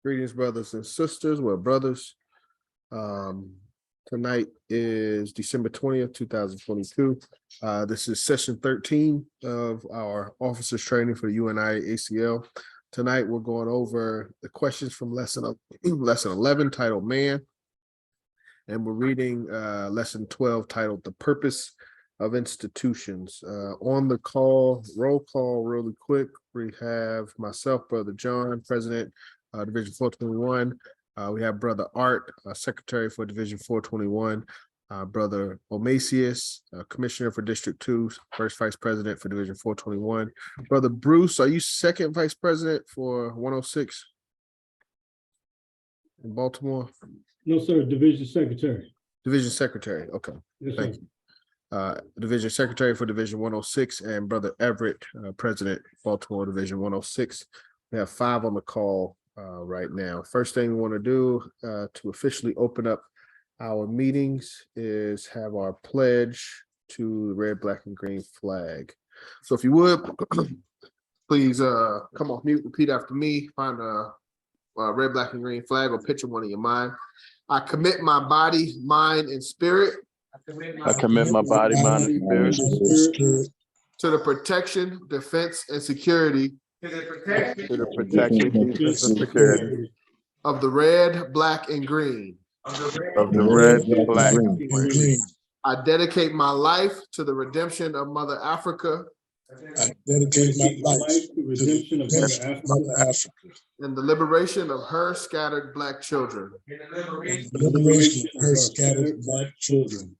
Greetings, brothers and sisters. Well, brothers, tonight is December 20th, 2022. This is session 13 of our officers training for the UNIA-ACL. Tonight, we're going over the questions from lesson 11 titled Man. And we're reading lesson 12 titled The Purpose of Institutions. On the call, roll call really quick. We have myself, Brother John, President, Division 421. We have Brother Art, Secretary for Division 421. Brother Omasius, Commissioner for District 2, First Vice President for Division 421. Brother Bruce, are you Second Vice President for 106 in Baltimore? No, sir. Division Secretary. Division Secretary. Okay. Yes, Thank sir. you. Division Secretary for Division 106 and Brother Everett, President, Baltimore Division 106. We have 5 on the call right now. First thing we want to do to officially open up our meetings is have our pledge to the red, black, and green flag. So if you would, please come off mute, repeat after me, find a red, black, and green flag or picture one in your mind. I commit my body, mind, and spirit. I commit my body, mind, and spirit to the protection, defense, and security to the protection, defense, and security of the red, black, and green. of the red, black, and green. I dedicate my life to the redemption of Mother Africa. I dedicate my life to the redemption of Mother Africa And the liberation of her scattered black children. and the liberation of her scattered black children.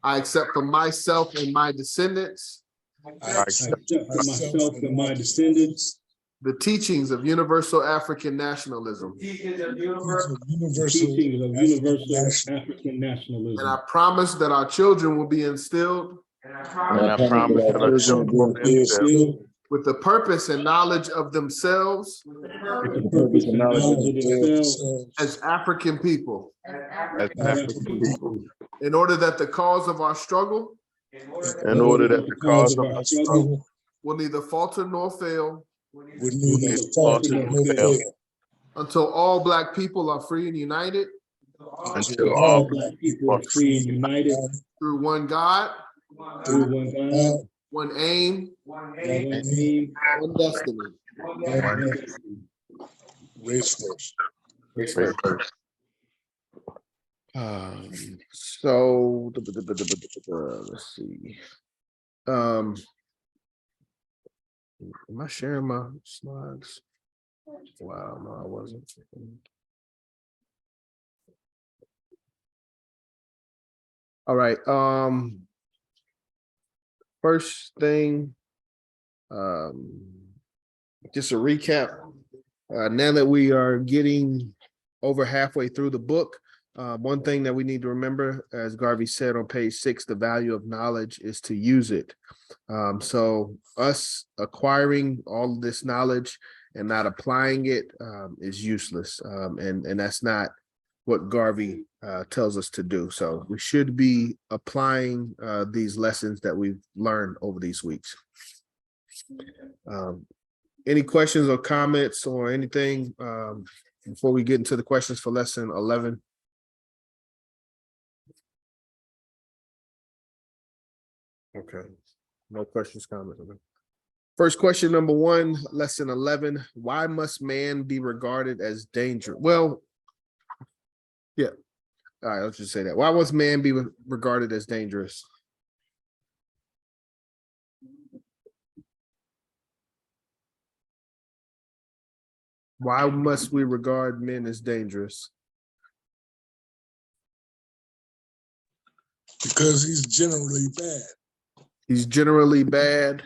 I accept for myself and my descendants I accept for myself and my descendants the teachings of universal African nationalism. teachings of universal African nationalism. And I promise that our children will be instilled And I promise that our children will be instilled with the purpose and knowledge of themselves With the purpose and knowledge of themselves as African people, as African people, in order that the cause of our struggle in order that the cause of our struggle will neither falter nor fail would neither falter nor fail until all black people are free and united until all all black people are free and united through one God, through one God, one aim, one aim, one destiny. one destiny. race first. So let's see. Am I sharing my slides? Wow, no, I wasn't. All right. First thing, just a recap. Now that we are getting over halfway through the book, one thing that we need to remember, as Garvey said on page 6, the value of knowledge is to use it. So us acquiring all of this knowledge and not applying it is useless. And that's not what Garvey tells us to do. So we should be applying these lessons that we've learned over these weeks. Any questions or comments or anything before we get into the questions for lesson 11? Okay, no questions, comments. Okay. First question, number 1, lesson 11. Why must man be regarded as dangerous? Well, yeah. All right, let's just say that. Why must man be regarded as dangerous? Why must we regard men as dangerous? Because he's generally bad. He's generally bad.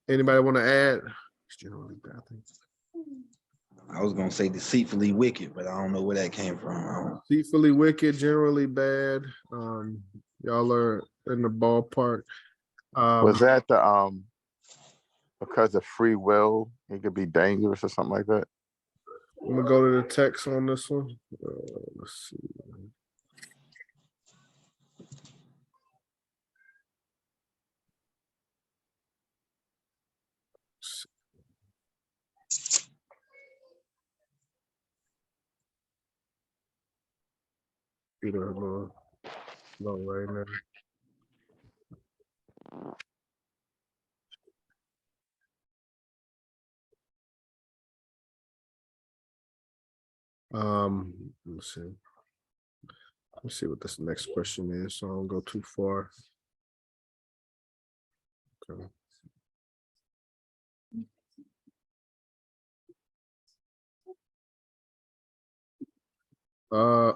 Anybody want to add? He's generally bad. I was gonna say deceitfully wicked, but I don't know where that came from. Deceitfully wicked, generally bad. Y'all are in the ballpark. Was that the because of free will, it could be dangerous or something like that? I'm gonna go to the text on this one. Let's see. Peter, no, right now. Let's see. Let's see what this next question is, so I don't go too far. Okay.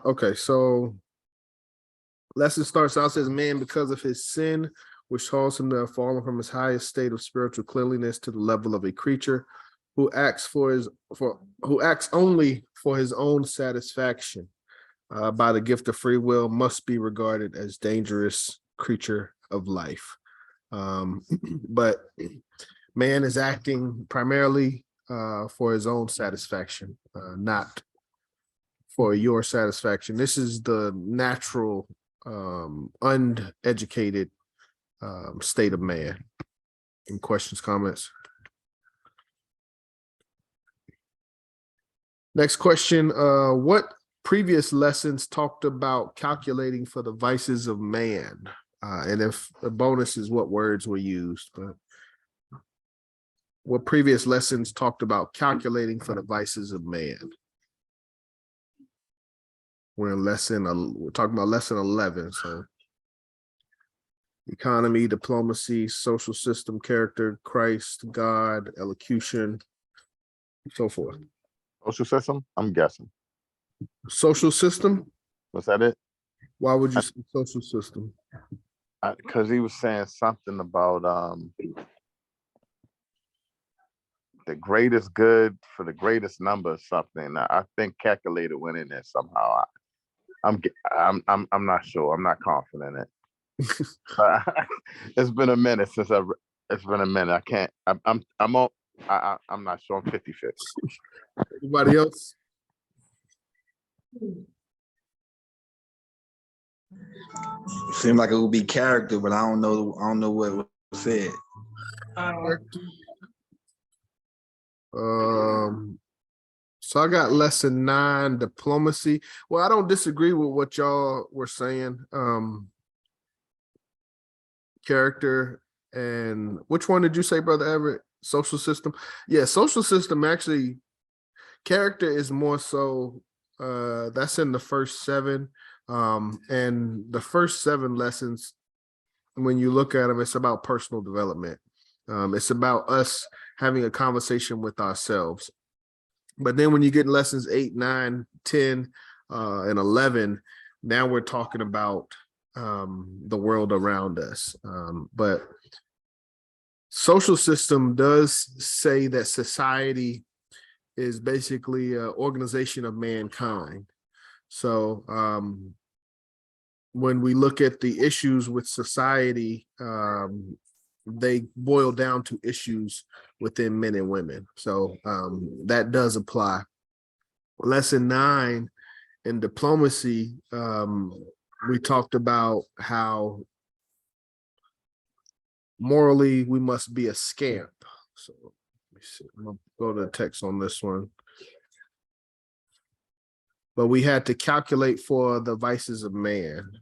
Okay, so lesson starts out, says, man, because of his sin, which caused him to have fallen from his highest state of spiritual cleanliness to the level of a creature who acts only for his own satisfaction, by the gift of free will, must be regarded as dangerous creature of life. But man is acting primarily for his own satisfaction, not for your satisfaction. This is the natural, uneducated state of man. Any questions, comments? Next question. What previous lessons talked about calculating for the vices of man? And if the bonus is what words were used, but what previous lessons talked about calculating for the vices of man? We're talking about lesson 11. So economy, diplomacy, social system, character, Christ, God, elocution, so forth. Social system, I'm guessing. Social system? Was that it? Why would you say social system? Because he was saying something about the greatest good for the greatest number or something. I think calculator went in there somehow. I'm not sure. I'm not confident in it. It's been a minute since it's been a minute. I can't. I'm not sure. I'm 50-50. Anybody else? Seemed like it would be character, but I don't know what was said. So I got lesson 9, diplomacy. Well, I don't disagree with what y'all were saying. Character, and which one did you say, Brother Everett? Social system. Yeah, social system, actually, character is more so, that's in the first 7. And the first 7 lessons, when you look at them, it's about personal development. It's about us having a conversation with ourselves. But then when you get in lessons 8, 9, 10, and 11, now we're talking about the world around us. But social system does say that society is basically an organization of mankind. So when we look at the issues with society, they boil down to issues within men and women. So that does apply. Lesson 9 in diplomacy, we talked about how morally we must be a scamp. So let me see. I'm gonna go to the text on this one. But we had to calculate for the vices of man.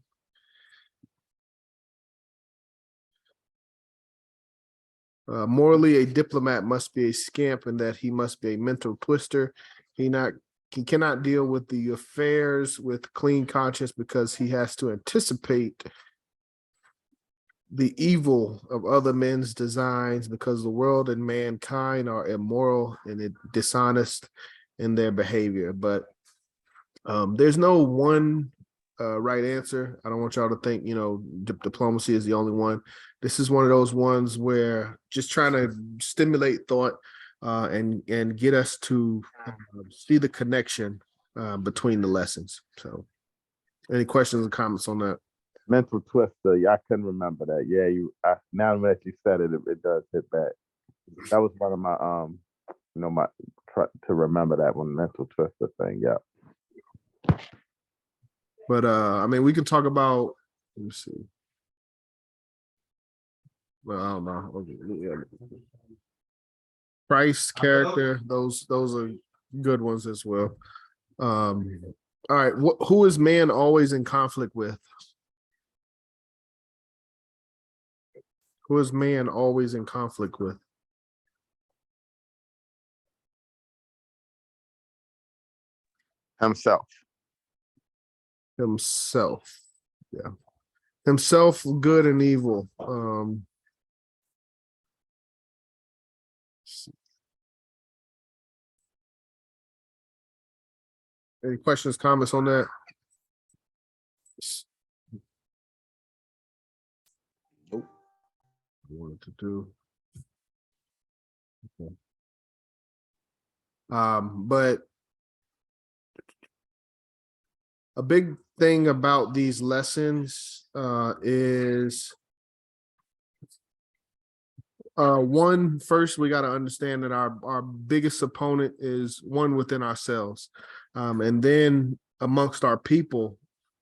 Morally, a diplomat must be a scamp in that he must be a mental twister. He cannot deal with the affairs with clean conscience because he has to anticipate the evil of other men's designs, because the world and mankind are immoral and dishonest in their behavior. But there's no one right answer. I don't want y'all to think, diplomacy is the only one. This is one of those ones where just trying to stimulate thought and get us to see the connection between the lessons. So any questions or comments on that? Mental twister. Yeah, I couldn't remember that. Yeah, now that you said it, it does hit back. That was one of my try to remember that one mental twister thing. Yeah. But I mean, we can talk about, let me see. Well, I don't know. Okay, yeah. Price, character, those are good ones as well. All right, who is man always in conflict with? Who is man always in conflict with? Himself. Himself. Yeah. Himself, good and evil. Any questions, comments on that? Nope. Wanted to do. Okay. But a big thing about these lessons is first we got to understand that our biggest opponent is one within ourselves, and then amongst our people,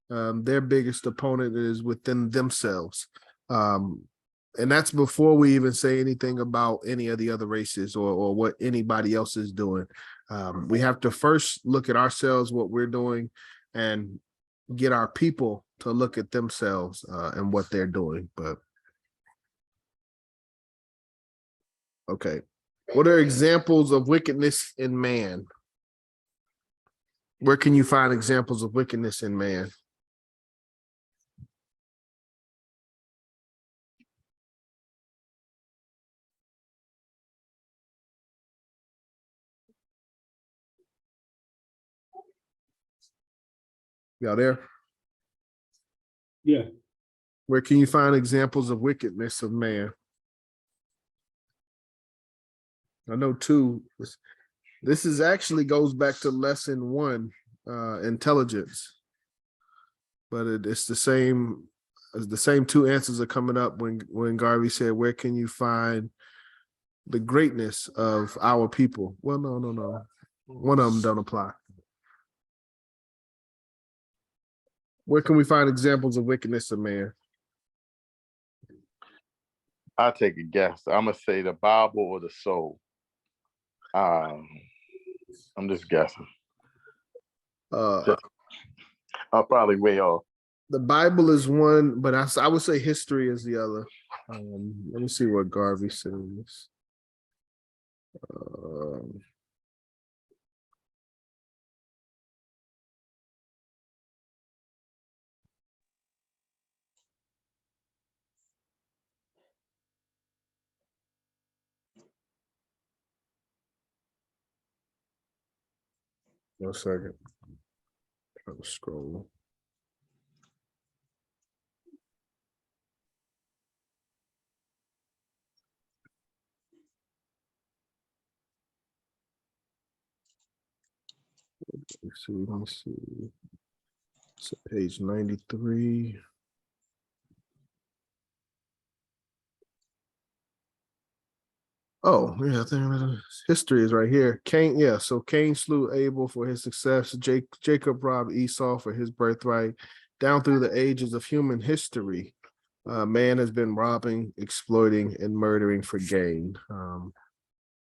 their biggest opponent is within themselves, and that's before we even say anything about any of the other races or what anybody else is doing. We have to first look at ourselves, what we're doing, and get our people to look at themselves and what they're doing. But okay, what are examples of wickedness in man? Where can you find examples of wickedness in man? Y'all there? Yeah. Where can you find examples of wickedness of man? I know two. This is actually goes back to lesson 1, intelligence. But it's the same. The same two answers are coming up when Garvey said, "Where can you find the greatness of our people?" Well, no. One of them don't apply. Where can we find examples of wickedness of man? I'll take a guess. I'm gonna say the Bible or the soul. I'm just guessing. I'll probably way off. The Bible is one, but I would say history is the other. Let me see what Garvey says. One second. Trying to scroll. Let me see. So page 93. Oh, yeah, I think history is right here. Cain, yeah. So Cain slew Abel for his success. Jacob robbed Esau for his birthright. Down through the ages of human history, man has been robbing, exploiting, and murdering for gain.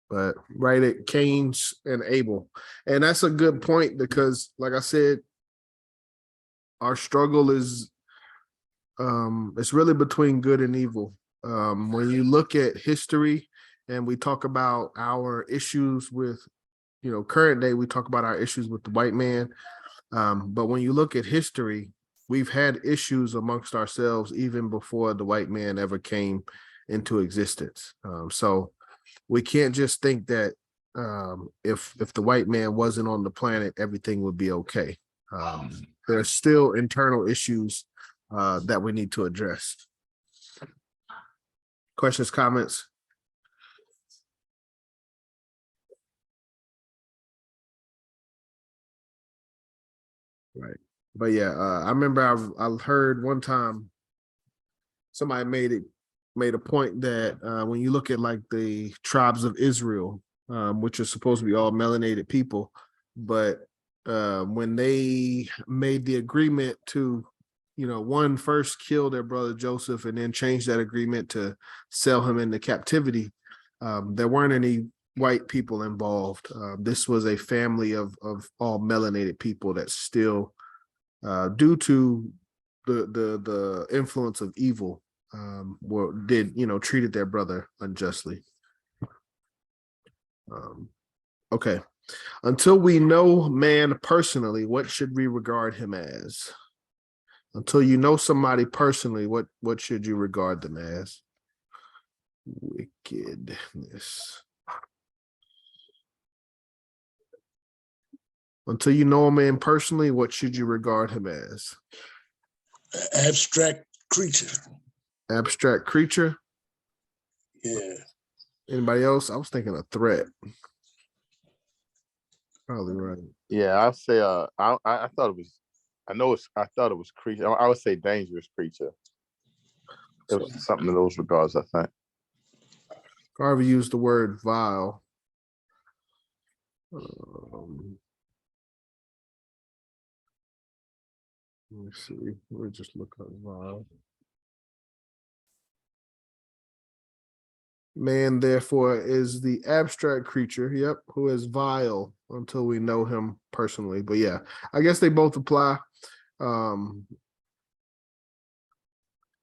But right at Cain's and Abel. And that's a good point because, like I said, our struggle is it's really between good and evil. When you look at history and we talk about our issues with, current day, we talk about our issues with the white man. But when you look at history, we've had issues amongst ourselves even before the white man ever came into existence. So we can't just think that if the white man wasn't on the planet, everything would be okay. There's still internal issues that we need to address. Questions, comments? Right. But yeah, I remember I heard one time somebody made a point that when you look at like the tribes of Israel, which is supposed to be all melanated people. But when they made the agreement to, one first kill their brother Joseph and then change that agreement to sell him into captivity, there weren't any white people involved. This was a family of all melanated people that still, due to the influence of evil, treated their brother unjustly. Okay. Until we know man personally, what should we regard him as? Until you know somebody personally, what should you regard them as? Wickedness. Until you know a man personally, what should you regard him as? Abstract creature. Abstract creature? Yeah. Anybody else? I was thinking a threat. Probably right. Yeah, I'll say I thought it was, I thought it was creature. I would say dangerous creature. It was something in those regards, I think. Garvey used the word vile. Let me see. We'll just look up vile. Man, therefore, is the abstract creature, yep, who is vile until we know him personally. But yeah, I guess they both apply.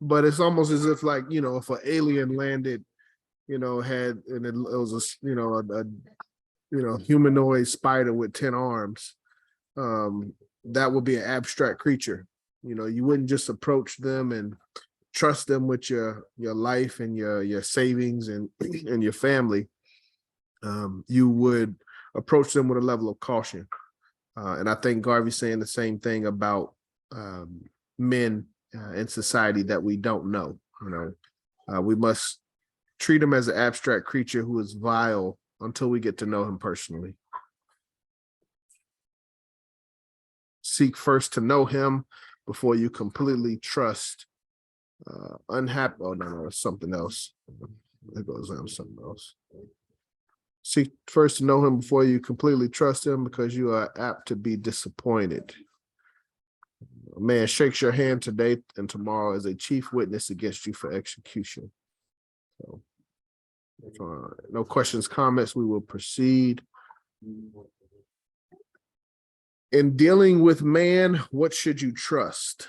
But it's almost as if, like, if an alien landed, had, and it was a humanoid spider with 10 arms, that would be an abstract creature. You wouldn't just approach them and trust them with your life and your savings and and your family. You would approach them with a level of caution. And I think Garvey's saying the same thing about men in society that we don't know. We must treat him as an abstract creature who is vile until we get to know him personally. Seek first to know him before you completely trust. Unhappy. Oh no, it's something else. It goes on something else. Seek first to know him before you completely trust him, because you are apt to be disappointed. A man shakes your hand today and tomorrow is a chief witness against you for execution. So, no questions, comments, we will proceed. In dealing with man, what should you trust?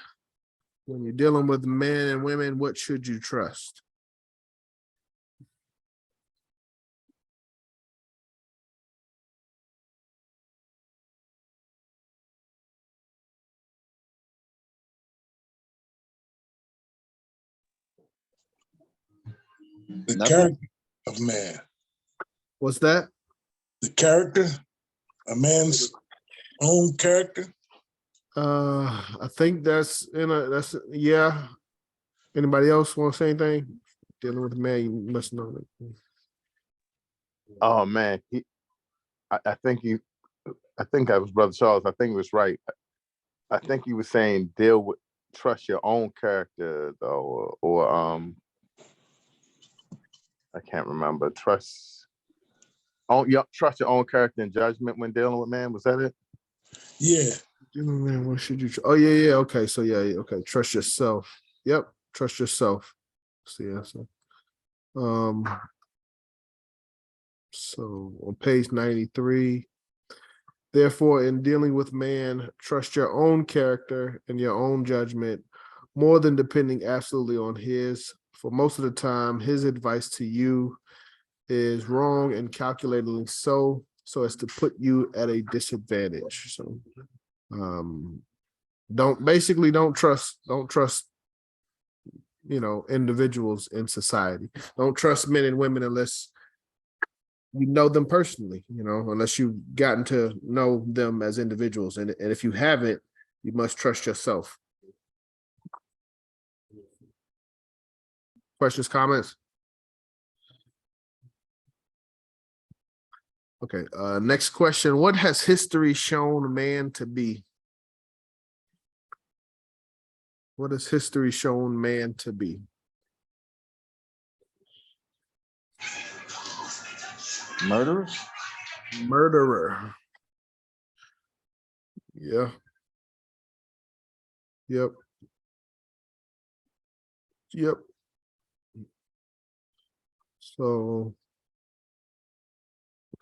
When you're dealing with men and women, what should you trust? The Nothing. character of man. What's that? The character, a man's own character. I think yeah. Anybody else want to say anything? Dealing with a man, you must know that. Oh man, I think that was Brother Charles. I think he was right. I think he was saying trust your own character, though, or I can't remember. Trust your own character and judgment when dealing with man. Was that it? Yeah. Man, what should you? Oh yeah. Okay, so yeah. Okay, trust yourself. Yep, trust yourself. See, so on page 93. Therefore, in dealing with man, trust your own character and your own judgment more than depending absolutely on his. For most of the time, his advice to you is wrong and calculatedly so as to put you at a disadvantage. So don't trust individuals in society. Don't trust men and women unless you know them personally, unless you've gotten to know them as individuals. And if you haven't, you must trust yourself. Questions, comments? Okay, next question. What has history shown man to be? What has history shown man to be? Murderers? Murderer. Yeah. Yep. Yep. So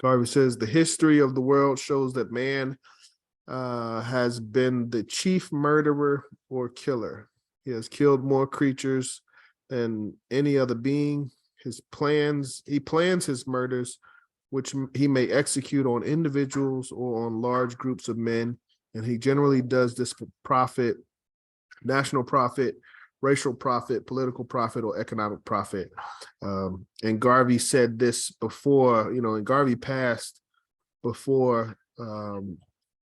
Garvey says the history of the world shows that man has been the chief murderer or killer. He has killed more creatures than any other being. He plans his murders, which he may execute on individuals or on large groups of men. And he generally does this for profit, national profit, racial profit, political profit, or economic profit. And Garvey said this before, and Garvey passed before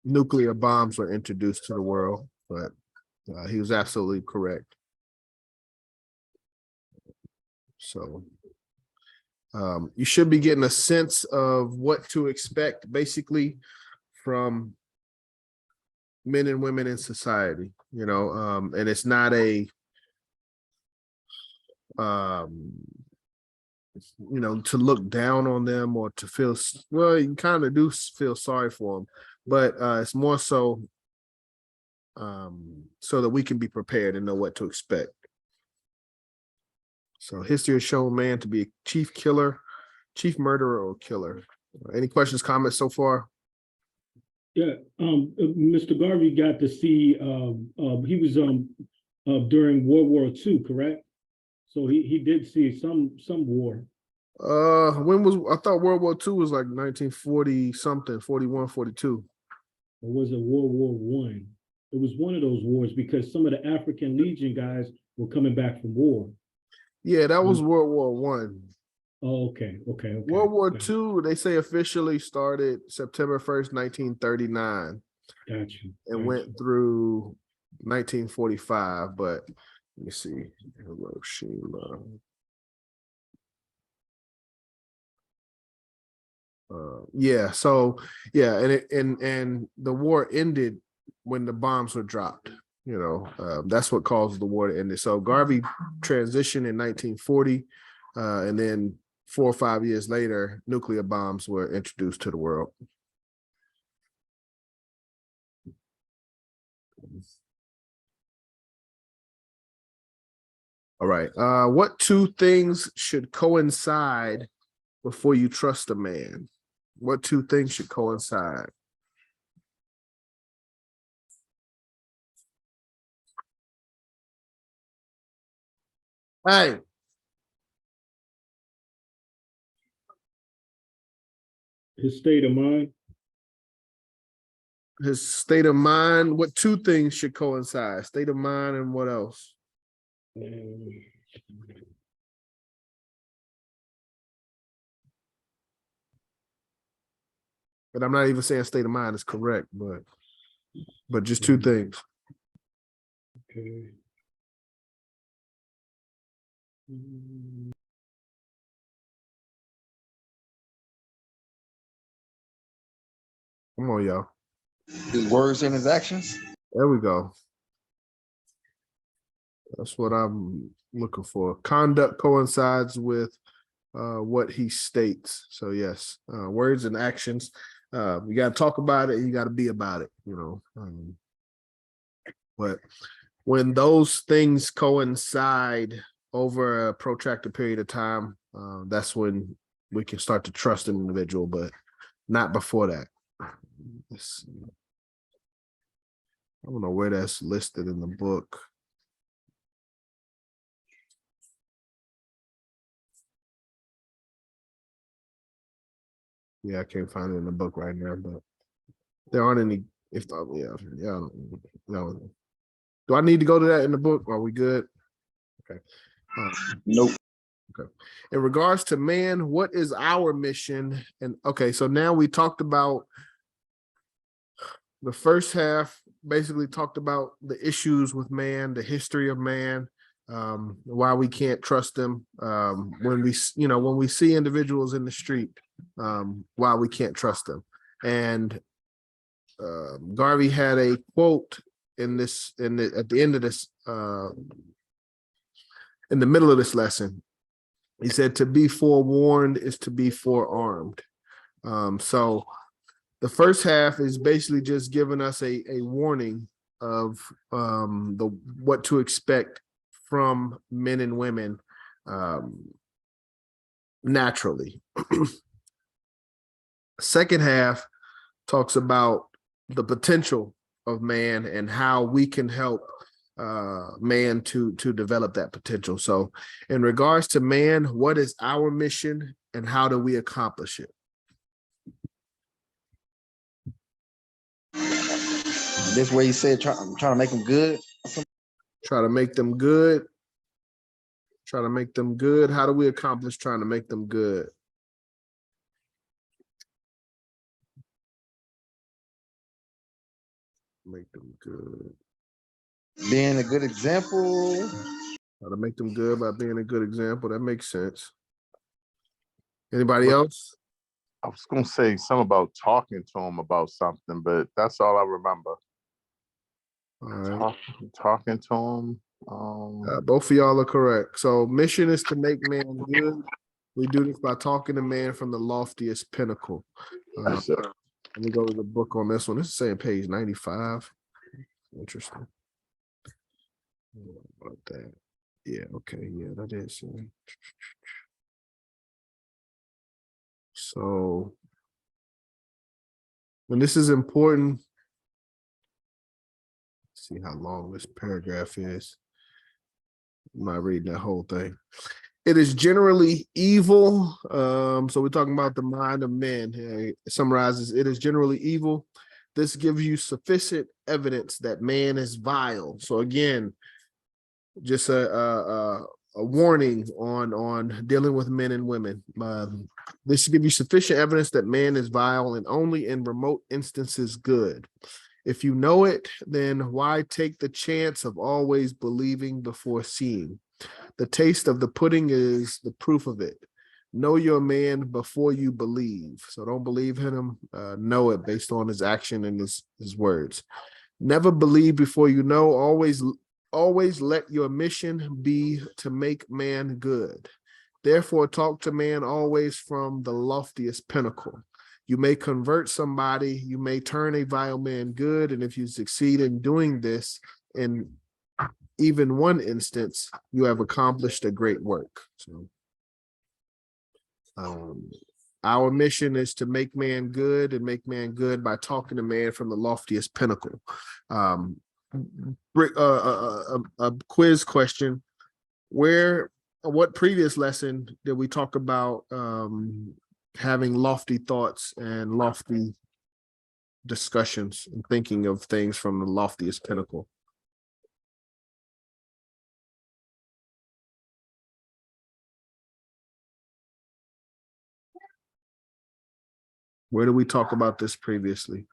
nuclear bombs were introduced to the world, but he was absolutely correct. So you should be getting a sense of what to expect basically from men and women in society, and it's not a to look down on them or to feel, well, you kind of do feel sorry for them, but it's more so so that we can be prepared and know what to expect. So history has shown man to be a chief murderer or killer. Any questions, comments so far? Yeah, Mr. Garvey got to see, he was during World War II, correct? So he did see some war. I thought World War II was like 1940 something, 41, 42. Or was it World War I? It was one of those wars because some of the African Legion guys were coming back from war. Yeah, that was World War One. Oh, okay. World War II, they say officially started September 1st, 1939. Got you. And went through 1945, but let me see. Hiroshima. And the war ended when the bombs were dropped. That's what caused the war to end. So Garvey transitioned in 1940, and then 4 or 5 years later, nuclear bombs were introduced to the world. All right. What two things should coincide before you trust a man? What two things should coincide? Hey. His state of mind. His state of mind. What two things should coincide? State of mind and what else? But I'm not even saying state of mind is correct, but just two things. Okay. Come on, y'all. His words and his actions. There we go. That's what I'm looking for. Conduct coincides with what he states. So yes, words and actions. You got to talk about it. You got to be about it. But when those things coincide over a protracted period of time, that's when we can start to trust an individual, but not before that. I don't know where that's listed in the book. Yeah, I can't find it in the book right now, but there aren't any. No. Do I need to go to that in the book? Are we good? Okay. Nope. Okay. In regards to man, what is our mission? And okay, so now we talked about the first half, basically talked about the issues with man, the history of man, why we can't trust them. When we see individuals in the street, why we can't trust them. And Garvey had a quote at the end of this, in the middle of this lesson. He said, "To be forewarned is to be forearmed." So the first half is basically just giving us a warning of what to expect from men and women naturally. Second half talks about the potential of man and how we can help man to develop that potential. So in regards to man, what is our mission and how do we accomplish it? This way he said, I'm trying to make them good. Try to make them good. Try to make them good. How do we accomplish trying to make them good? Make them good. Being a good example. How to make them good by being a good example. That makes sense. Anybody else? I was gonna say something about talking to him about something, but that's all I remember. All right. Talking to him. Both of y'all are correct. So mission is to make man good. We do this by talking to man from the loftiest pinnacle. That's it. Let me go to the book on this one. This is saying page 95. Interesting. About that. Yeah, okay, yeah, that is. So, and this is important. Let's see how long this paragraph is. I'm not reading that whole thing. It is generally evil. So we're talking about the mind of men. It summarizes, it is generally evil. This gives you sufficient evidence that man is vile. So again, just a warning on dealing with men and women. This should give you sufficient evidence that man is vile and only in remote instances good. If you know it, then why take the chance of always believing before seeing? The taste of the pudding is the proof of it. Know your man before you believe. So don't believe in him. Know it based on his action and his words. Never believe before you know. Always let your mission be to make man good. Therefore, talk to man always from the loftiest pinnacle. You may convert somebody, you may turn a vile man good, and if you succeed in doing this, in even one instance, you have accomplished a great work. So, our mission is to make man good and make man good by talking to man from the loftiest pinnacle. A quiz question: what previous lesson did we talk about having lofty thoughts and lofty discussions and thinking of things from the loftiest pinnacle? Where did we talk about this previously?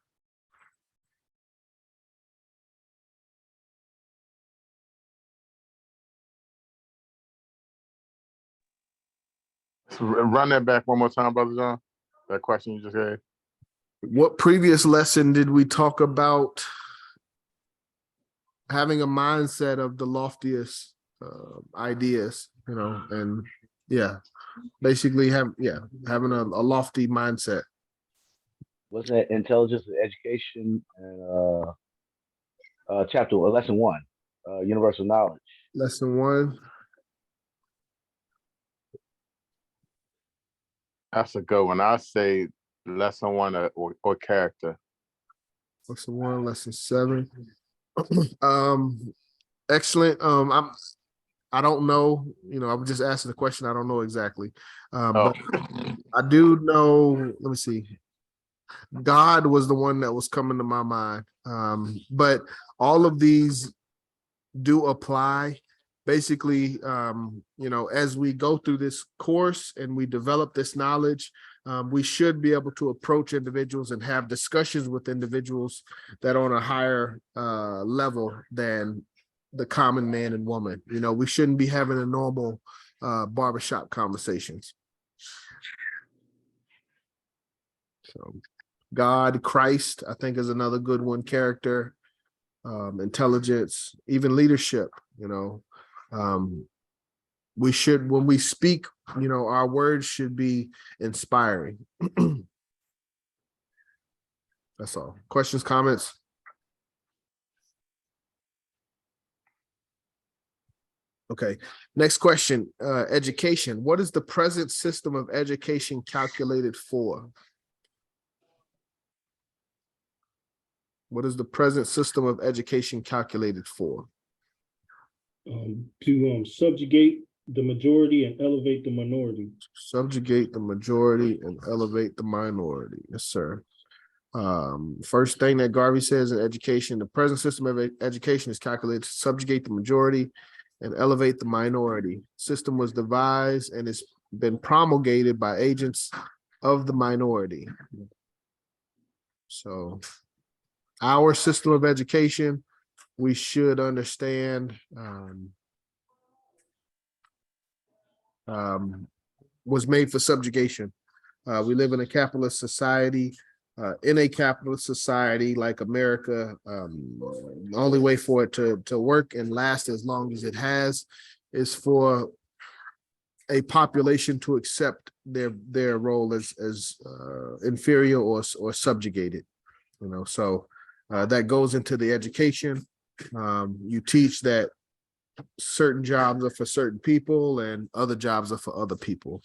So run that back one more time, Brother John. That question you just had. What previous lesson did we talk about having a mindset of the loftiest ideas, and basically having a lofty mindset. What's that? Intelligence and education, and chapter lesson 1, universal knowledge. Lesson 1. That's a good one. I say lesson 1 or character. Lesson 1, lesson 7. Excellent. I don't know, I was just asking the question. I don't know exactly. But I do know, let me see. God was the one that was coming to my mind. But all of these do apply. Basically, as we go through this course and we develop this knowledge, we should be able to approach individuals and have discussions with individuals that are on a higher level than the common man and woman. We shouldn't be having a normal barbershop conversations. So God, Christ, I think is another good one. Character, intelligence, even leadership. We should, when we speak, our words should be inspiring. That's all. Questions, comments? Okay, next question, education. What is the present system of education calculated for? What is the present system of education calculated for? To subjugate the majority and elevate the minority. Subjugate the majority and elevate the minority. Yes, sir. First thing that Garvey says in education, the present system of education is calculated to subjugate the majority and elevate the minority. System was devised and has been promulgated by agents of the minority. So our system of education, we should understand, was made for subjugation. We live in a capitalist society. In a capitalist society like America, the only way for it to work and last as long as it has is for a population to accept their role as inferior or subjugated. You know, so that goes into the education. You teach that certain jobs are for certain people and other jobs are for other people.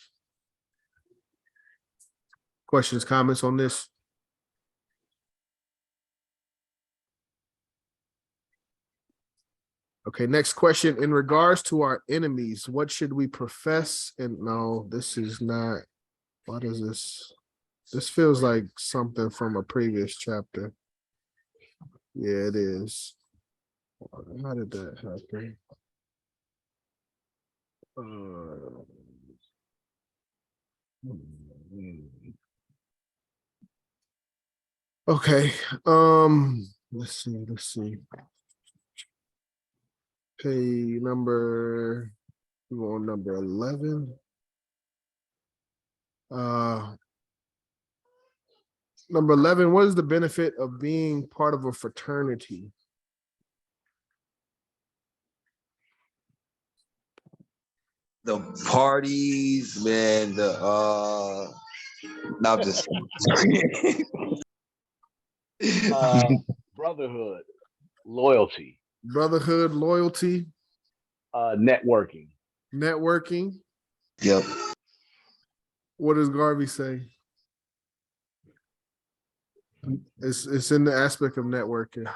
Questions, comments on this? Okay, next question. In regards to our enemies, what should we profess? And no, this is not. What is this? This feels like something from a previous chapter. Yeah, it is. How did that happen? Okay. Let's see. Pay number, we're on number 11. Number 11, what is the benefit of being part of a fraternity? The parties, man, no, I'm just Brotherhood, loyalty, Brotherhood, loyalty, networking. networking. Yep. What does Garvey say? It's in the aspect of networking.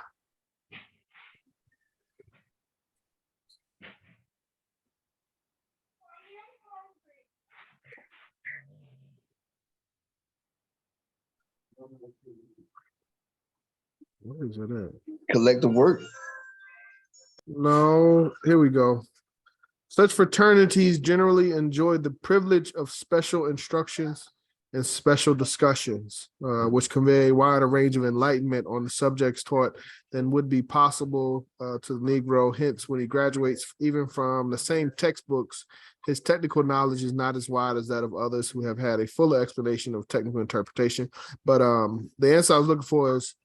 What is it at? Collective work. No, here we go. Such fraternities generally enjoy the privilege of special instructions and special discussions, which convey a wider range of enlightenment on the subjects taught than would be possible to the Negro. Hence, when he graduates, even from the same textbooks, his technical knowledge is not as wide as that of others who have had a fuller explanation of technical interpretation. But the answer I was looking for is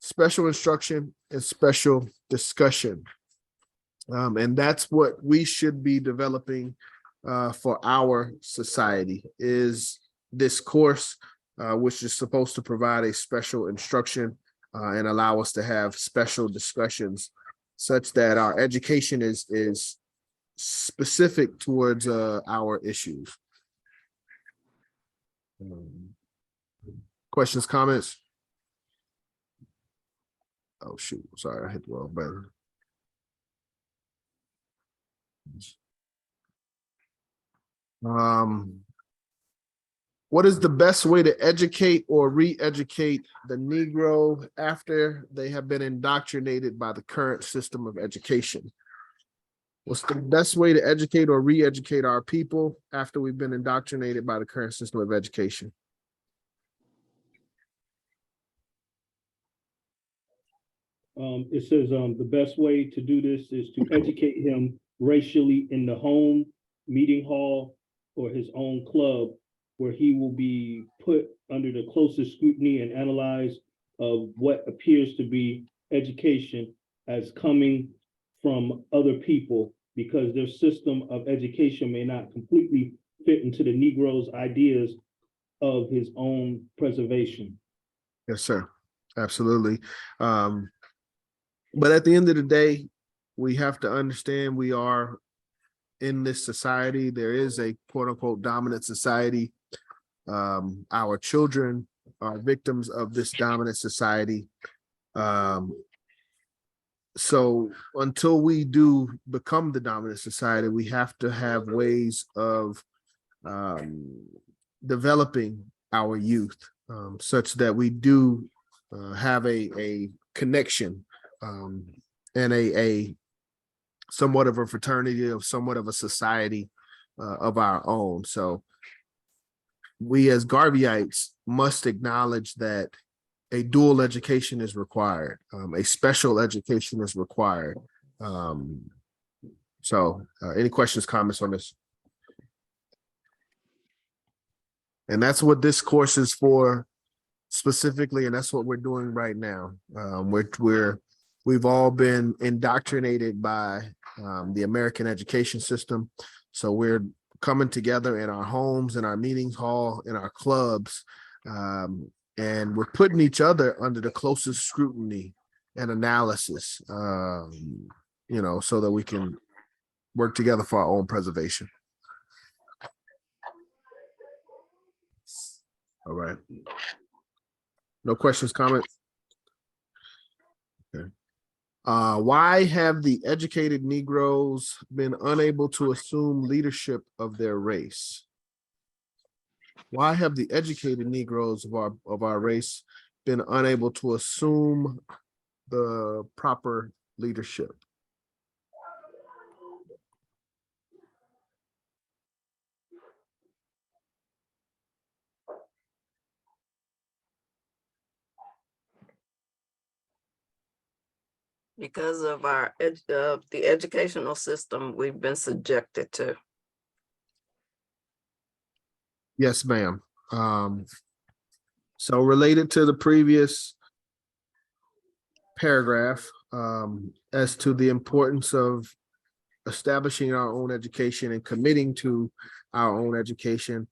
special instruction and special discussion. And that's what we should be developing for our society, is this course, which is supposed to provide a special instruction and allow us to have special discussions such that our education is specific towards our issues. Questions, comments? Oh, shoot. Sorry, I hit the wrong button. What is the best way to educate or re-educate the Negro after they have been indoctrinated by the current system of education? What's the best way to educate or re-educate our people after we've been indoctrinated by the current system of education? It says the best way to do this is to educate him racially in the home, meeting hall, or his own club, where he will be put under the closest scrutiny and analyzed of what appears to be education as coming from other people, because their system of education may not completely fit into the Negro's ideas of his own preservation. Yes, sir. Absolutely. But at the end of the day, we have to understand we are in this society. There is a quote unquote dominant society. Our children are victims of this dominant society. So until we do become the dominant society, we have to have ways of developing our youth such that we do have a connection and a somewhat of a fraternity, of somewhat of a society of our own. So we as Garveyites must acknowledge that a dual education is required. A special education is required. So any questions, comments on this? And that's what this course is for specifically, and that's what we're doing right now. We've all been indoctrinated by the American education system. So we're coming together in our homes, in our meetings hall, in our clubs, and we're putting each other under the closest scrutiny and analysis, you know, so that we can work together for our own preservation. All right. No questions, comments? Okay. Why have the educated Negroes been unable to assume leadership of their race? Why have the educated Negroes of our race been unable to assume the proper leadership? Because of the educational system we've been subjected to. Yes, ma'am. So related to the previous paragraph, as to the importance of establishing our own education and committing to our own education,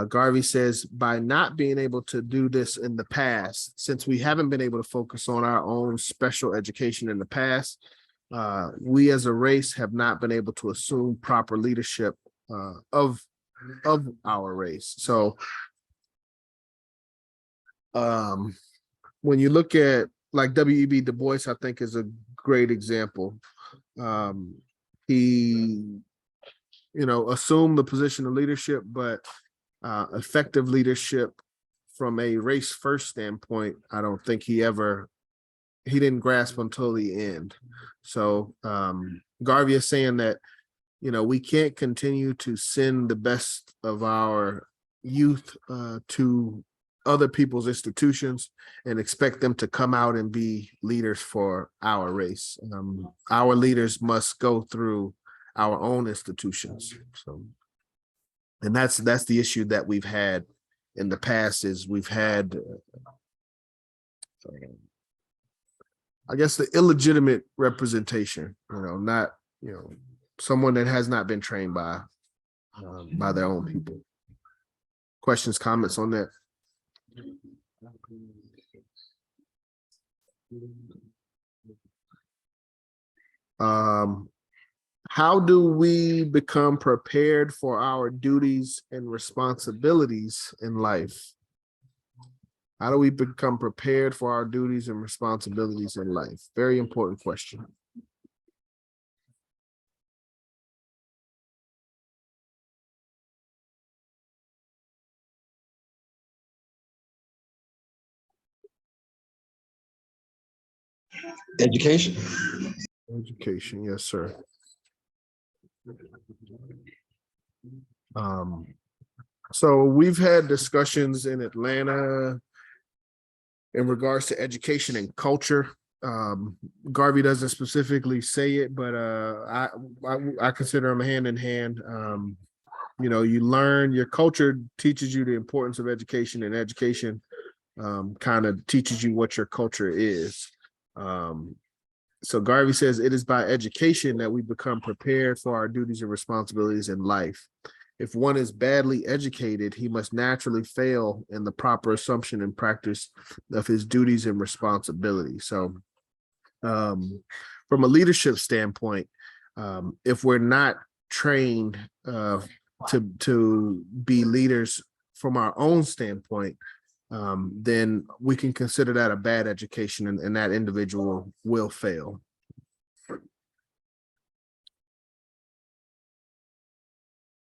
Garvey says, by not being able to do this in the past, since we haven't been able to focus on our own special education in the past, we as a race have not been able to assume proper leadership of our race. So when you look at like W.E.B. Du Bois, I think is a great example. He, you know, assumed the position of leadership, but effective leadership from a race first standpoint, I don't think he didn't grasp until the end. So Garvey is saying that, you know, we can't continue to send the best of our youth to other people's institutions and expect them to come out and be leaders for our race. Our leaders must go through our own institutions. So, and that's the issue that we've had in the past, is we've had, I guess, the illegitimate representation, you know, not, you know, someone that has not been trained by their own people. Questions, comments on that? How do we become prepared for our duties and responsibilities in life? How do we become prepared for our duties and responsibilities in life? Very important question. Education. Education, yes, sir. So we've had discussions in Atlanta in regards to education and culture. Garvey doesn't specifically say it, but I consider them hand in hand. You know, you learn, your culture teaches you the importance of education, and education kind of teaches you what your culture is. So Garvey says it is by education that we become prepared for our duties and responsibilities in life. if one is badly educated, he must naturally fail in the proper assumption and practice of his duties and responsibilities. So from a leadership standpoint, if we're not trained to be leaders from our own standpoint, then we can consider that a bad education, and that individual will fail.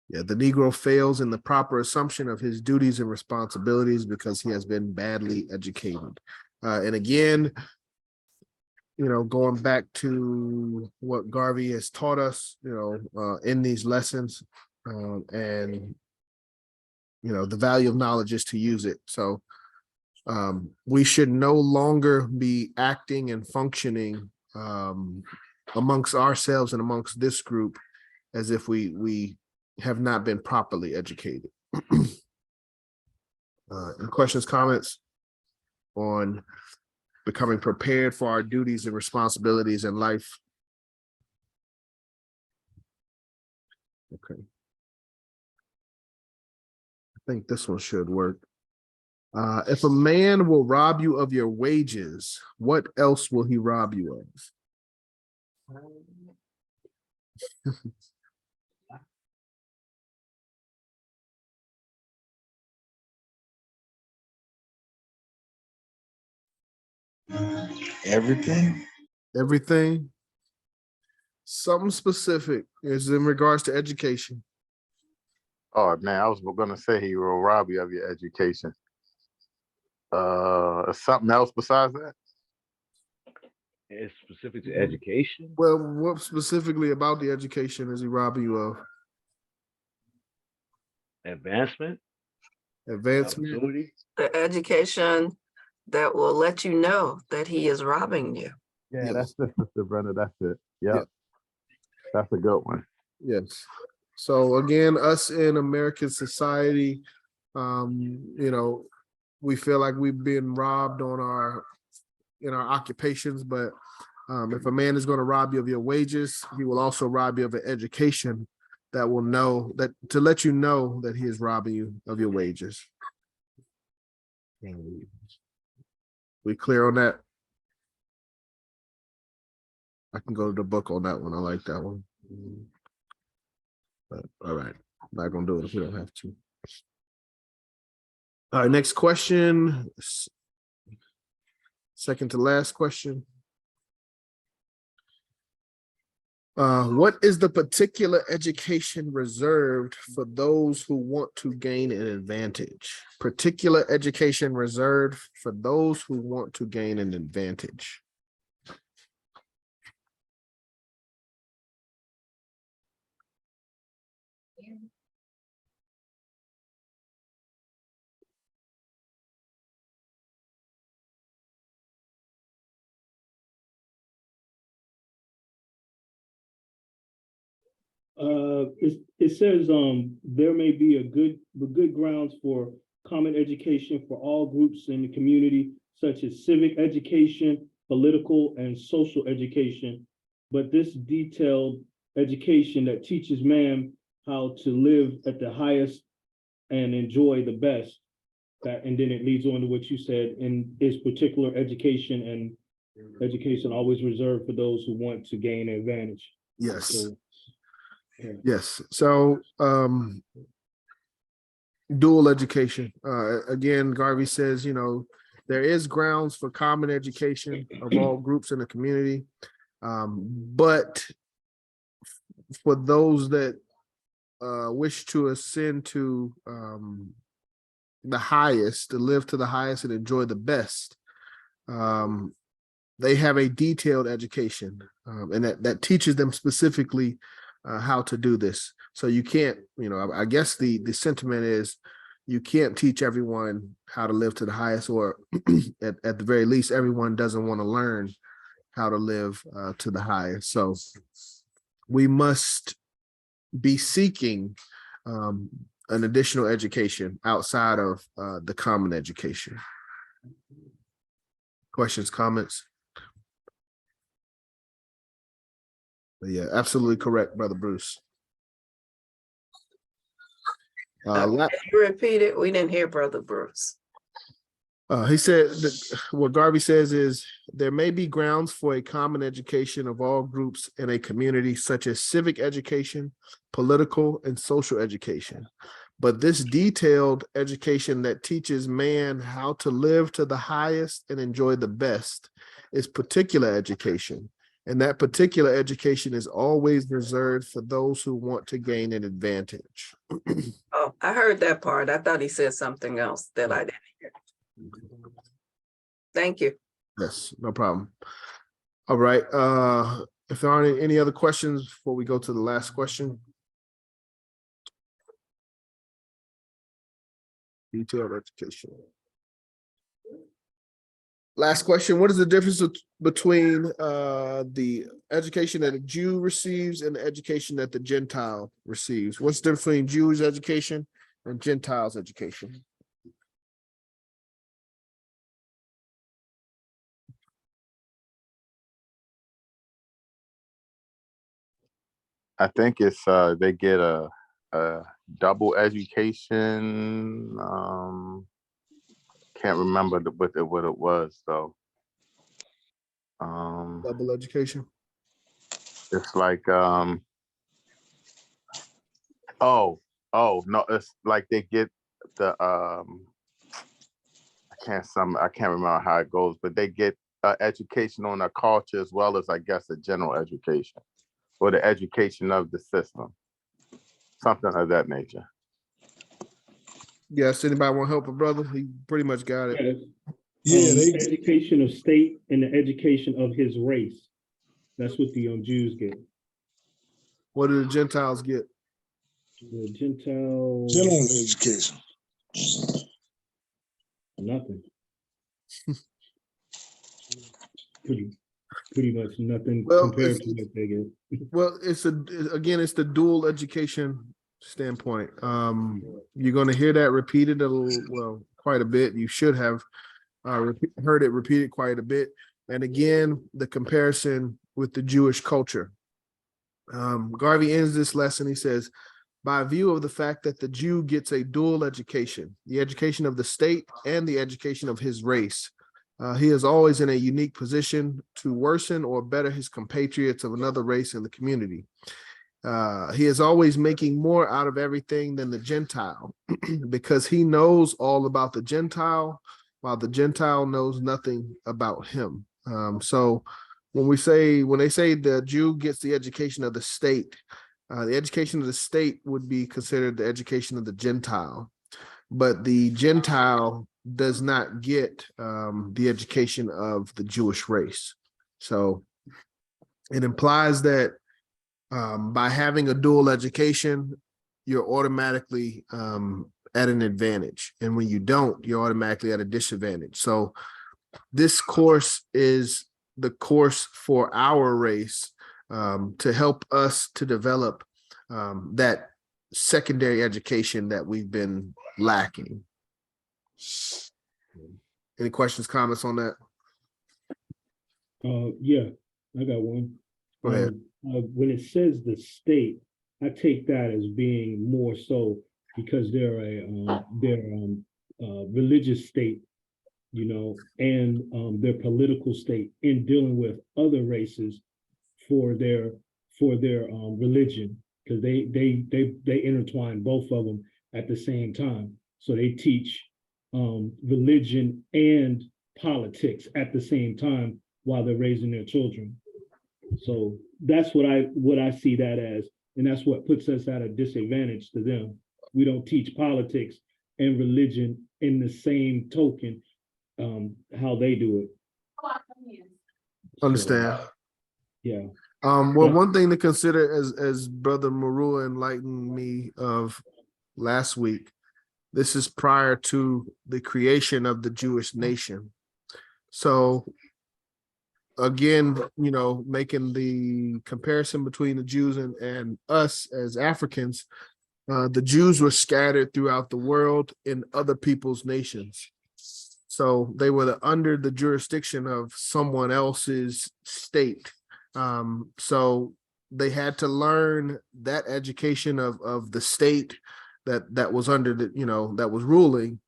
Yeah, the Negro fails in the proper assumption of his duties and responsibilities because he has been badly educated. And again, going back to what Garvey has taught us, in these lessons, and the value of knowledge is to use it. So we should no longer be acting and functioning amongst ourselves and amongst this group as if we have not been properly educated. Any questions, comments on becoming prepared for our duties and responsibilities in life? Okay. I think this one should work. If a man will rob you of your wages, what else will he rob you of? Everything. Everything. Something specific is in regards to education. Oh man, I was gonna say he will rob you of your education. Something else besides that? It's specific to education. Well, what specifically about the education is he robbing you of? Advancement. Advancement. Opportunity. The education that will let you know that he is robbing you. Yeah, Yes. that's it, Mr. Brenner. That's it. Yep. Yeah. That's a good one. Yes. So again, us in American society, we feel like we've been robbed in our occupations, but if a man is going to rob you of your wages, he will also rob you of an education that will know that to let you know that he is robbing you of your wages. We clear on that? I can go to the book on that one. I like that one. But all right, not gonna do it if we don't have to. All right, next question. Second to last question. What is the particular education reserved for those who want to gain an advantage? Particular education reserved for those who want to gain an advantage. It says, there may be good grounds for common education for all groups in the community, such as civic education, political and social education. But this detailed education that teaches man how to live at the highest and enjoy the best, and then it leads on to what you said, in is particular education, and education always reserved for those who want to gain an advantage. Yes. So, yeah. Yes. So dual education. Again, Garvey says, there is grounds for common education of all groups in the community. But for those that wish to ascend to the highest, to live to the highest and enjoy the best, they have a detailed education, and that teaches them specifically how to do this. So you can't, I guess the sentiment is you can't teach everyone how to live to the highest, or at the very least, everyone doesn't want to learn how to live to the highest. So we must be seeking an additional education outside of the common education. Questions, comments? Yeah, absolutely correct, Brother Bruce. La- Can you repeat it? We didn't hear Brother Bruce. He said that what Garvey says is there may be grounds for a common education of all groups in a community, such as civic education, political, and social education. But this detailed education that teaches man how to live to the highest and enjoy the best is particular education. And that particular education is always reserved for those who want to gain an advantage. Oh, I heard that part. I thought he said something else that I didn't hear. Thank you. Yes, no problem. All right. If there aren't any other questions before we go to the last question. Detailed education. Last question. What is the difference between the education that a Jew receives and the education that the Gentile receives? What's the difference between Jewish education and Gentiles education? I think it's they get a double education. Can't remember what it was though. Double education. It's like oh no, it's like they get the I can't remember how it goes, but they get education on their culture as well as I guess a general education or the education of the system, something of that nature. Yes, anybody want to help a brother? He pretty much got it. Yes. Yeah, they, Education of state and the education of his race. That's what the Jews get. What do the Gentiles get? The Gentile, general education. nothing. Pretty much nothing Well, compared to what they get. Well, it's the dual education standpoint. You're going to hear that repeated quite a bit. You should have heard it repeated quite a bit. And again, the comparison with the Jewish culture. Garvey ends this lesson. He says, by view of the fact that the Jew gets a dual education, the education of the state and the education of his race, he is always in a unique position to worsen or better his compatriots of another race in the community. He is always making more out of everything than the Gentile because he knows all about the Gentile while the Gentile knows nothing about him. So when they say the Jew gets the education of the state, the education of the state would be considered the education of the Gentile, but the Gentile does not get the education of the Jewish race. So it implies that by having a dual education, you're automatically at an advantage. And when you don't, you're automatically at a disadvantage. So this course is the course for our race to help us to develop that secondary education that we've been lacking. Any questions, comments on that? Yeah, I got one. Go ahead. When it says the state, I take that as being more so because they're a religious state, and their political state in dealing with other races for their religion, because they intertwine both of them at the same time. So they teach religion and politics at the same time while they're raising their children. So that's what I see that as, and that's what puts us at a disadvantage to them. We don't teach politics and religion in the same token how they do it. Understand. So, yeah. Well, one thing to consider, as Brother Marua enlightened me of last week, this is prior to the creation of the Jewish nation. So again, making the comparison between the Jews and us as Africans, the Jews were scattered throughout the world in other people's nations. So they were under the jurisdiction of someone else's state. So they had to learn that education of the state that was under the, that was ruling,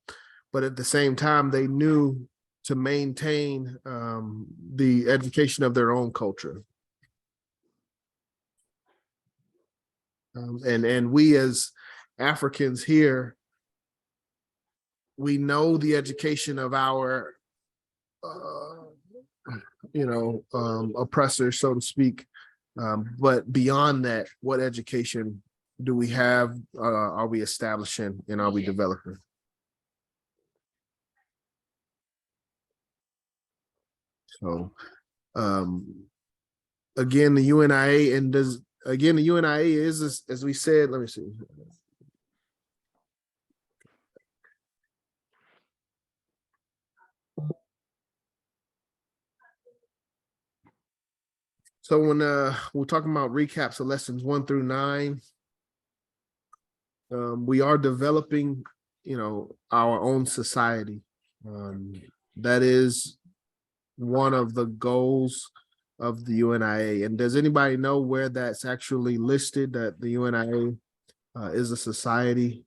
but at the same time, they knew to maintain the education of their own culture. And we as Africans here, we know the education of our, oppressors, so to speak. But beyond that, what education do we have? Are we establishing and are we developing? So, again, the UNIA the UNIA is, as we said, let me see. So when we're talking about recaps of lessons 1 through 9, we are developing, our own society. That is one of the goals of the UNIA. And does anybody know where that's actually listed, that the UNIA is a society?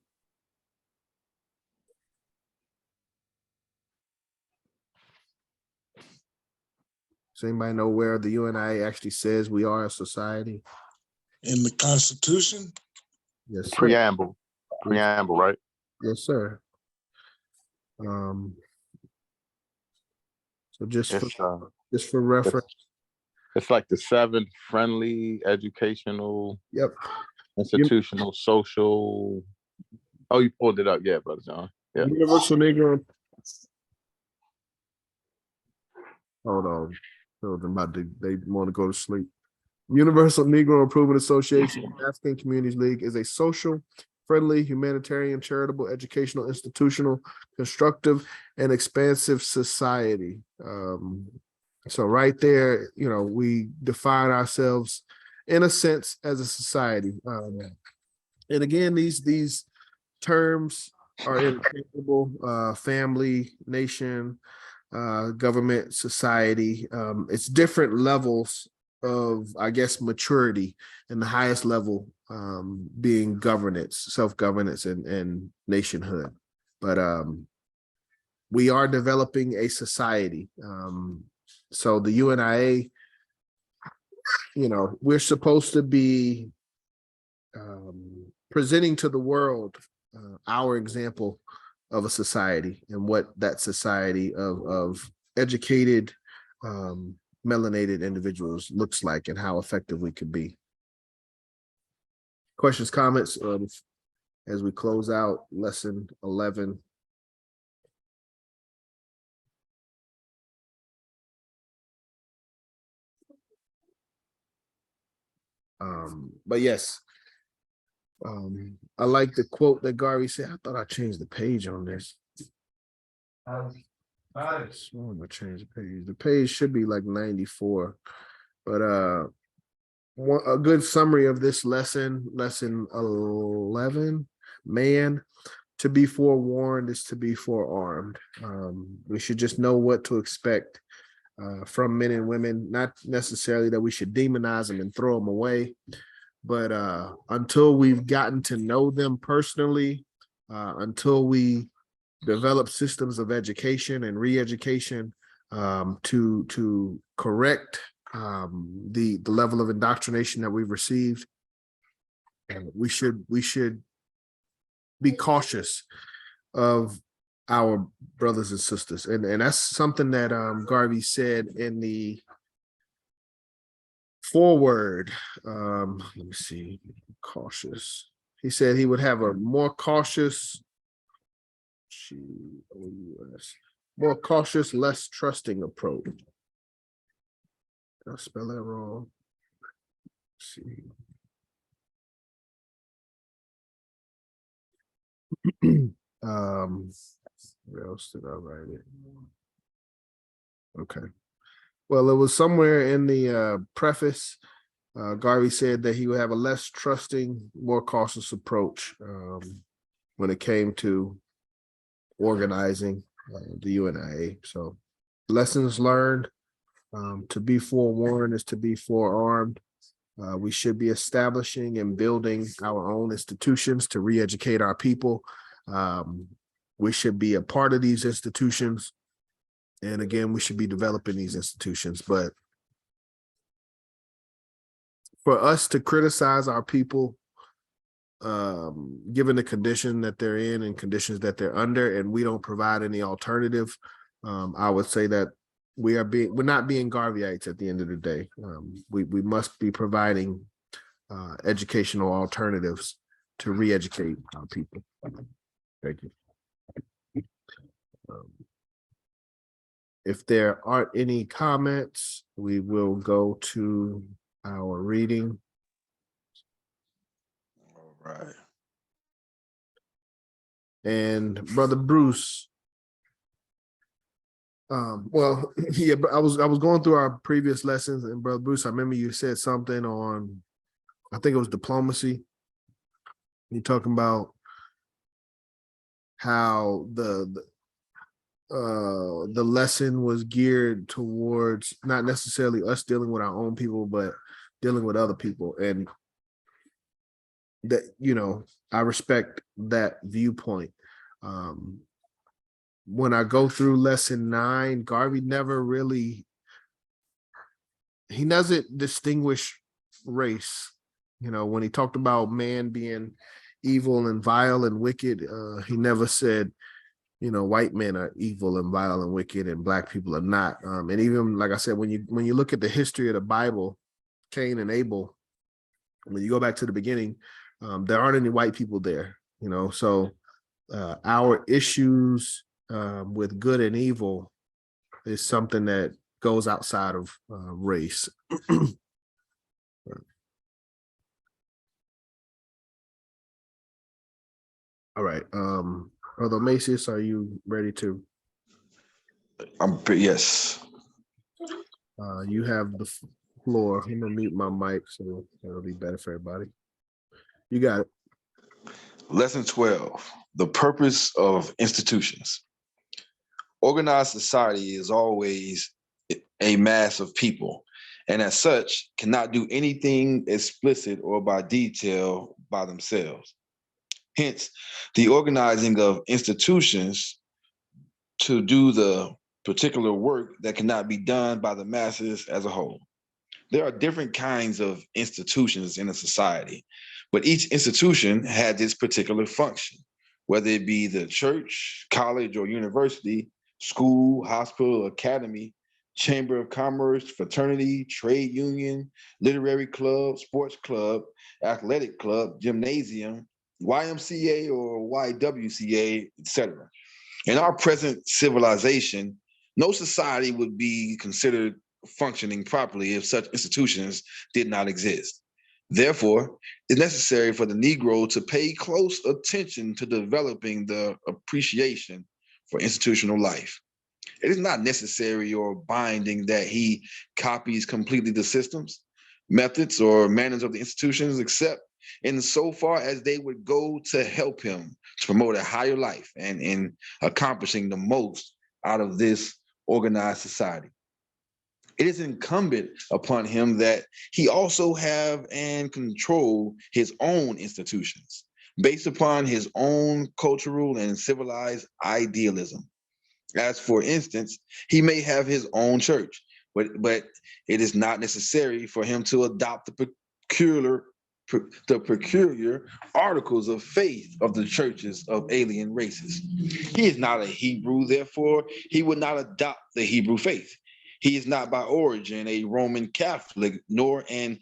Does anybody know where the UNIA actually says we are a society? In the Constitution? Yes, sir. Preamble, right? Yes, sir. So just for reference. It's like the 7 friendly, educational, Yep. institutional, social. Oh, you pulled it up, yeah, Brother John. Yeah. Universal Negro. Hold on. They want to go to sleep. Universal Negro Improvement Association, African Communities League is a social, friendly, humanitarian, charitable, educational, institutional, constructive, and expansive society. So right there, we define ourselves in a sense as a society. And again, these terms are interchangeable: family, nation, government, society. It's different levels of, I guess, maturity, and the highest level being governance, self-governance, and nationhood. But we are developing a society. So the UNIA, we're supposed to be presenting to the world our example of a society and what that society of educated, melanated individuals looks like and how effective we could be. Questions, comments, as we close out lesson 11. But yes, I like the quote that Garvey said. I thought I changed the page on this. I swore I changed the page. The page should be like 94, but a good summary of this lesson 11, man, to be forewarned is to be forearmed. We should just know what to expect from men and women, not necessarily that we should demonize them and throw them away, but until we've gotten to know them personally, until we develop systems of education and re-education to correct the level of indoctrination that we've received, we should be cautious of our brothers and sisters, and that's something that Garvey said in the foreword. Let me see, cautious. He said he would have a more cautious, less trusting approach. Did I spell that wrong? Let's see. Where else did I write it? Okay. Well, it was somewhere in the preface. Garvey said that he would have a less trusting, more cautious approach when it came to organizing the UNIA. So lessons learned, to be forewarned is to be forearmed. We should be establishing and building our own institutions to re-educate our people. We should be a part of these institutions. And again, we should be developing these institutions. But for us to criticize our people, given the condition that they're in and conditions that they're under, and we don't provide any alternative, I would say that we're not being Garveyites at the end of the day. We must be providing educational alternatives to re-educate our people. Thank you. If there aren't any comments, we will go to our reading. All right. And Brother Bruce, well, yeah, but I was going through our previous lessons, and Brother Bruce, I remember you said something on, I think it was diplomacy. You're talking about how the lesson was geared towards not necessarily us dealing with our own people, but dealing with other people. And that, you know, I respect that viewpoint. When I go through lesson 9, Garvey never really, he doesn't distinguish race. You know, when he talked about man being evil and vile and wicked, he never said, you know, white men are evil and vile and wicked and black people are not. And even, like I said, when you look at the history of the Bible, Cain and Abel, when you go back to the beginning, there aren't any white people there, you know. So our issues with good and evil is something that goes outside of race. All right. Brother Macius, are you ready to? Yes. You have the floor. I'm gonna mute my mic so it'll be better for everybody. You got it. Lesson 12, the purpose of institutions. Organized society is always a mass of people, and as such, cannot do anything explicit or by detail by themselves. Hence, the organizing of institutions to do the particular work that cannot be done by the masses as a whole. There are different kinds of institutions in a society, but each institution has its particular function, whether it be the church, college, or university, school, hospital, academy, chamber of commerce, fraternity, trade union, literary club, sports club, athletic club, gymnasium, YMCA or YWCA, etc. In our present civilization, no society would be considered functioning properly if such institutions did not exist. Therefore, it's necessary for the Negro to pay close attention to developing the appreciation for institutional life. It is not necessary or binding that he copies completely the systems, methods, or manners of the institutions, except in so far as they would go to help him to promote a higher life and in accomplishing the most out of this organized society. It is incumbent upon him that he also have and control his own institutions based upon his own cultural and civilized idealism. As for instance, he may have his own church, but it is not necessary for him to adopt the peculiar articles of faith of the churches of alien races. He is not a Hebrew, therefore he would not adopt the Hebrew faith. He is not by origin a Roman Catholic nor an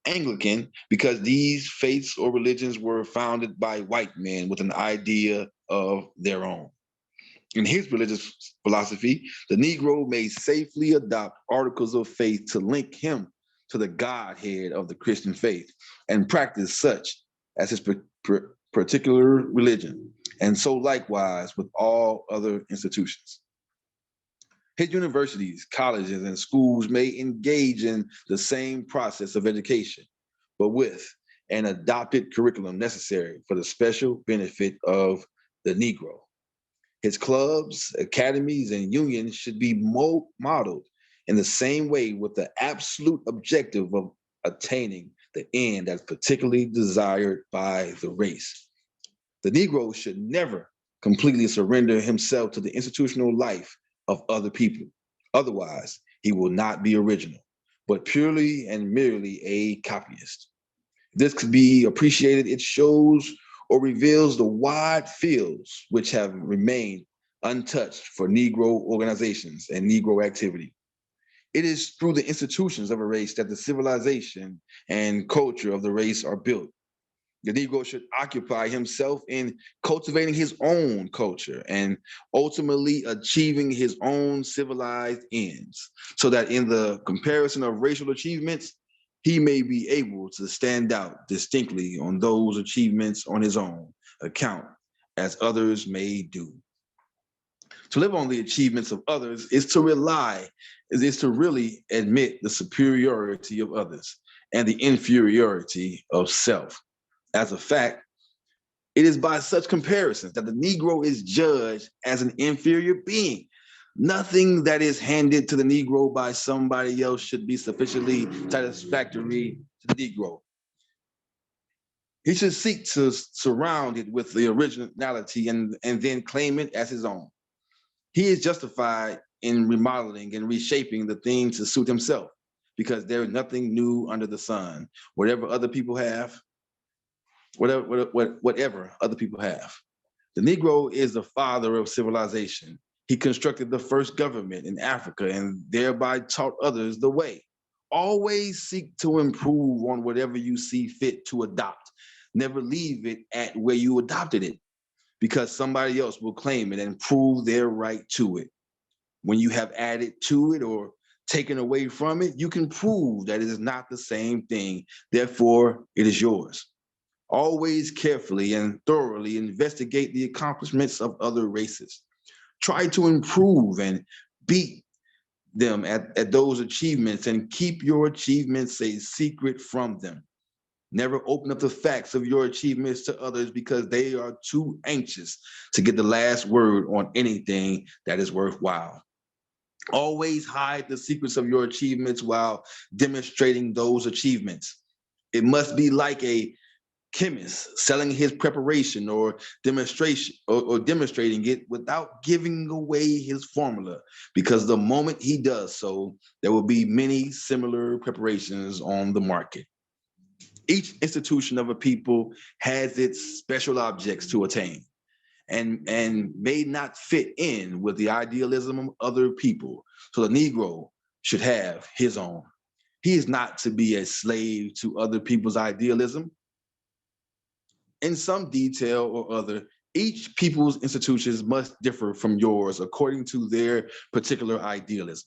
Anglican, because these faiths or religions were founded by white men with an idea of their own. In his religious philosophy, the Negro may safely adopt articles of faith to link him to the Godhead of the Christian faith and practice such as his particular religion, and so likewise with all other institutions. His universities, colleges, and schools may engage in the same process of education, but with an adopted curriculum necessary for the special benefit of the Negro. His clubs, academies, and unions should be modeled in the same way with the absolute objective of attaining the end that's particularly desired by the race. The Negro should never completely surrender himself to the institutional life of other people. Otherwise, he will not be original, but purely and merely a copyist. This could be appreciated. It shows or reveals the wide fields which have remained untouched for Negro organizations and Negro activity. It is through the institutions of a race that the civilization and culture of the race are built. The Negro should occupy himself in cultivating his own culture and ultimately achieving his own civilized ends, so that in the comparison of racial achievements, he may be able to stand out distinctly on those achievements on his own account, as others may do. To live on the achievements of others is to really admit the superiority of others and the inferiority of self. As a fact, it is by such comparisons that the Negro is judged as an inferior being. Nothing that is handed to the Negro by somebody else should be sufficiently satisfactory to the Negro. He should seek to surround it with the originality and then claim it as his own. He is justified in remodeling and reshaping the things to suit himself, because there is nothing new under the sun. Whatever other people have, whatever other people have. The Negro is the father of civilization. He constructed the first government in Africa and thereby taught others the way. Always seek to improve on whatever you see fit to adopt. Never leave it at where you adopted it, because somebody else will claim it and prove their right to it. When you have added to it or taken away from it, you can prove that it is not the same thing. Therefore, it is yours. Always carefully and thoroughly investigate the accomplishments of other races. Try to improve and beat them at those achievements and keep your achievements a secret from them. Never open up the facts of your achievements to others, because they are too anxious to get the last word on anything that is worthwhile. Always hide the secrets of your achievements while demonstrating those achievements. It must be like a chemist selling his preparation or demonstration or demonstrating it without giving away his formula, because the moment he does so, there will be many similar preparations on the market. Each institution of a people has its special objects to attain and may not fit in with the idealism of other people. So the Negro should have his own. He is not to be a slave to other people's idealism. In some detail or other, each people's institutions must differ from yours according to their particular idealism.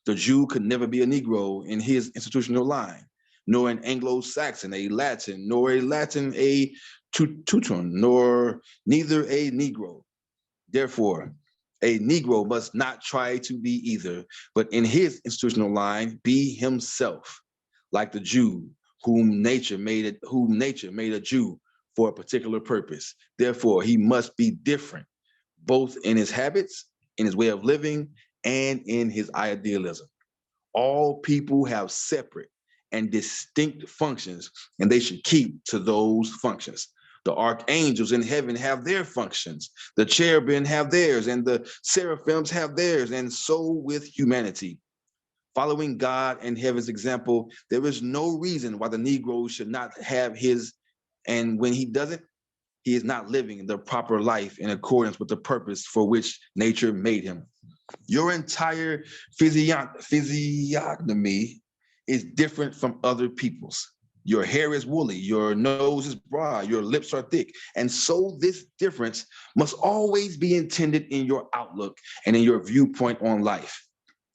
The Jew could never be a Negro in his institutional line, nor an Anglo-Saxon a Latin, nor a Latin a Teuton, nor neither a Negro. Therefore, a Negro must not try to be either, but in his institutional line, be himself, like the Jew, whom nature made a Jew for a particular purpose. Therefore, he must be different, both in his habits, in his way of living, and in his idealism. All people have separate and distinct functions, and they should keep to those functions. The archangels in heaven have their functions, the cherubim have theirs, and the seraphims have theirs, and so with humanity. Following God and heaven's example, there is no reason why the Negro should not have his, and when he doesn't, he is not living the proper life in accordance with the purpose for which nature made him. Your entire physiognomy is different from other people's. Your hair is woolly, your nose is broad, your lips are thick. And so this difference must always be intended in your outlook and in your viewpoint on life.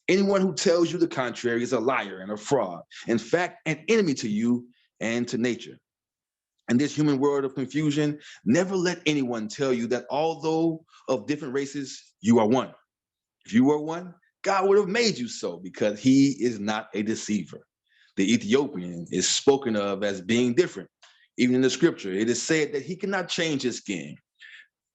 Anyone who tells you the contrary is a liar and a fraud. In fact, an enemy to you and to nature. In this human world of confusion, never let anyone tell you that although of different races, you are one. If you were one, God would have made you so, because he is not a deceiver. The Ethiopian is spoken of as being different. Even in the scripture, it is said that he cannot change his skin.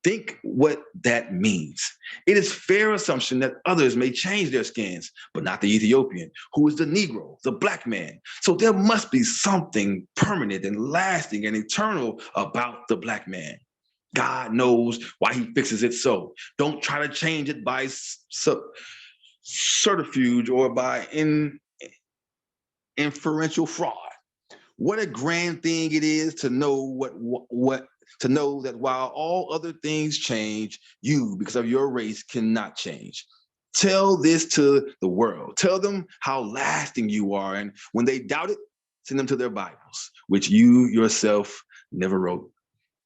Think what that means. It is fair assumption that others may change their skins, but not the Ethiopian, who is the Negro, the Black man. So there must be something permanent and lasting and eternal about the Black man. God knows why he fixes it so. Don't try to change it by subterfuge or by inferential fraud. What a grand thing it is to know to know that while all other things change, you, because of your race, cannot change. Tell this to the world. Tell them how lasting you are. And when they doubt it, send them to their Bibles, which you yourself never wrote.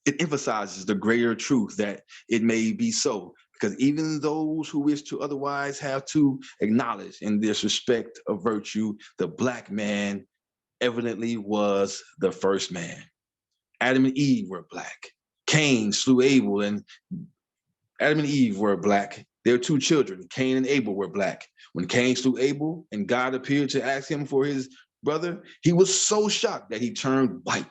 It emphasizes the greater truth that it may be so, because even those who wish to otherwise have to acknowledge in this respect of virtue, the Black man evidently was the first man. Adam and Eve were Black. Cain slew Abel, and Adam and Eve were Black. Their two children, Cain and Abel, were Black. When Cain slew Abel and God appeared to ask him for his brother, he was so shocked that he turned white,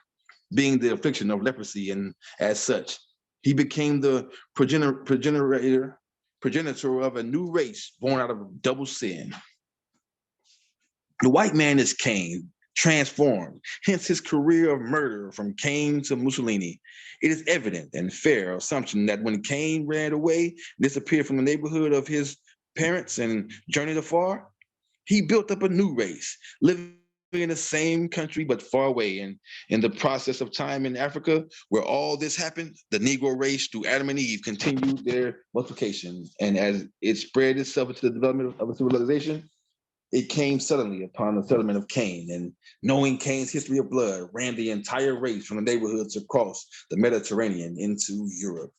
being the affliction of leprosy, and as such, he became the progenitor of a new race born out of double sin. The white man is Cain, transformed, hence his career of murder from Cain to Mussolini. It is evident and fair assumption that when Cain ran away, disappeared from the neighborhood of his parents and journeyed afar, he built up a new race, living in the same country but far away. And in the process of time in Africa, where all this happened, the Negro race through Adam and Eve continued their multiplication. And as it spread itself into the development of a civilization, it came suddenly upon the settlement of Cain, and knowing Cain's history of blood ran the entire race from the neighborhoods across the Mediterranean into Europe.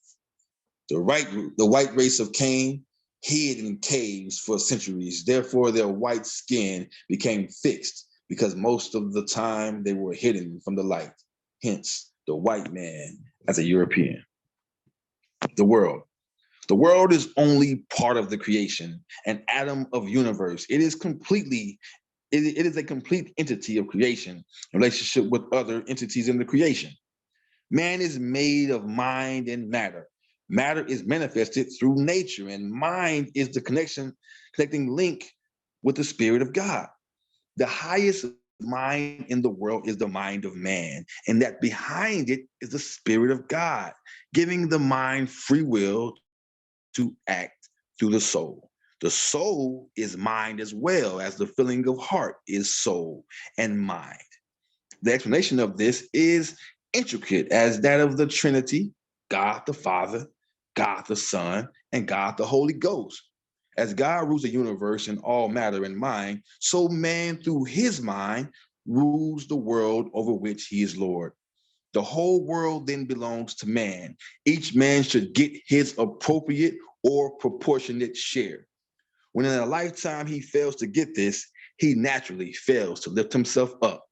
The white race of Cain hid in caves for centuries. Therefore, their white skin became fixed because most of the time they were hidden from the light. Hence, the white man as a European. The world. The world is only part of the creation, an atom of universe. It is a complete entity of creation, in relationship with other entities in the creation. Man is made of mind and matter. Matter is manifested through nature, and mind is the connecting link with the Spirit of God. The highest mind in the world is the mind of man, and that behind it is the Spirit of God, giving the mind free will to act through the soul. The soul is mind as well as the feeling of heart is soul and mind. The explanation of this is intricate as that of the Trinity, God the Father, God the Son, and God the Holy Ghost. As God rules the universe in all matter and mind, so man through his mind rules the world over which he is Lord. The whole world then belongs to man. Each man should get his appropriate or proportionate share. When in a lifetime he fails to get this, he naturally fails to lift himself up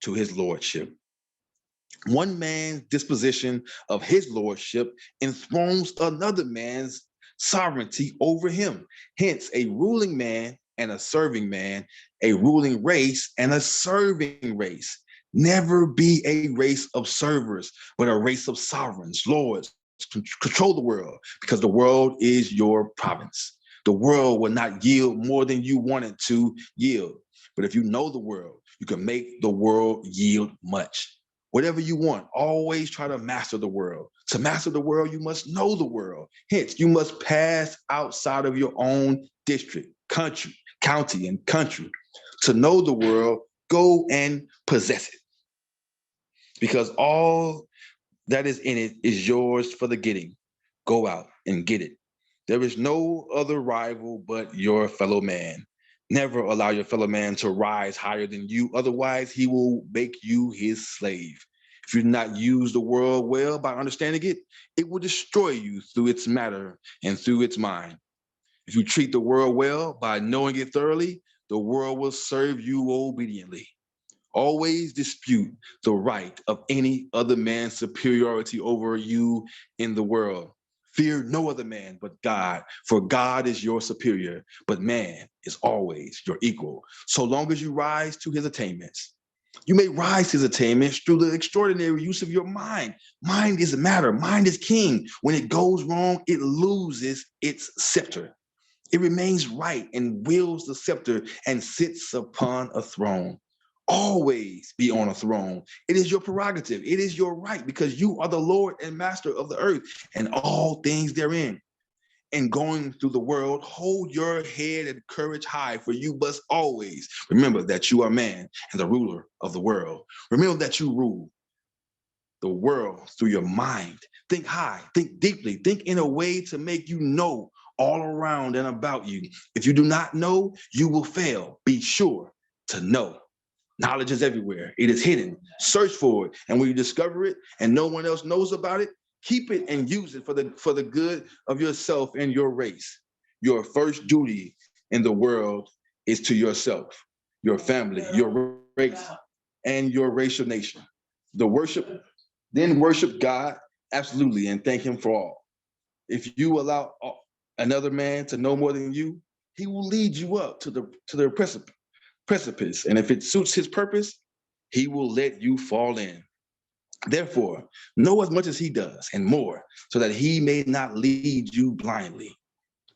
to his lordship. One man's disposition of his lordship enthrones another man's sovereignty over him. Hence, a ruling man and a serving man, a ruling race and a serving race. Never be a race of servers, but a race of sovereigns, lords. Control the world, because the world is your province. The world will not yield more than you want it to yield. But if you know the world, you can make the world yield much. Whatever you want, always try to master the world. To master the world, you must know the world. Hence, you must pass outside of your own district, country, county, and country. To know the world, go and possess it. Because all that is in it is yours for the getting. Go out and get it. There is no other rival but your fellow man. Never allow your fellow man to rise higher than you. Otherwise, he will make you his slave. If you do not use the world well by understanding it, it will destroy you through its matter and through its mind. If you treat the world well by knowing it thoroughly, the world will serve you obediently. Always dispute the right of any other man's superiority over you in the world. Fear no other man but God, for God is your superior, but man is always your equal, so long as you rise to his attainments. You may rise to his attainments through the extraordinary use of your mind. Mind is matter. Mind is king. When it goes wrong, it loses its scepter. It remains right and wields the scepter and sits upon a throne. Always be on a throne. It is your prerogative. It is your right because you are the Lord and master of the earth and all things therein. And going through the world, hold your head and courage high, for you must always remember that you are man and the ruler of the world. Remember that you rule the world through your mind. Think high, think deeply, think in a way to make you know all around and about you. If you do not know, you will fail. Be sure to know. Knowledge is everywhere. It is hidden. Search for it. And when you discover it and no one else knows about it, keep it and use it for the good of yourself and your race. Your first duty in the world is to yourself, your family, your race, and your racial nation. Then worship God absolutely and thank him for all. If you allow another man to know more than you, he will lead you up to the precipice. And if it suits his purpose, he will let you fall in. Therefore, know as much as he does and more, so that he may not lead you blindly.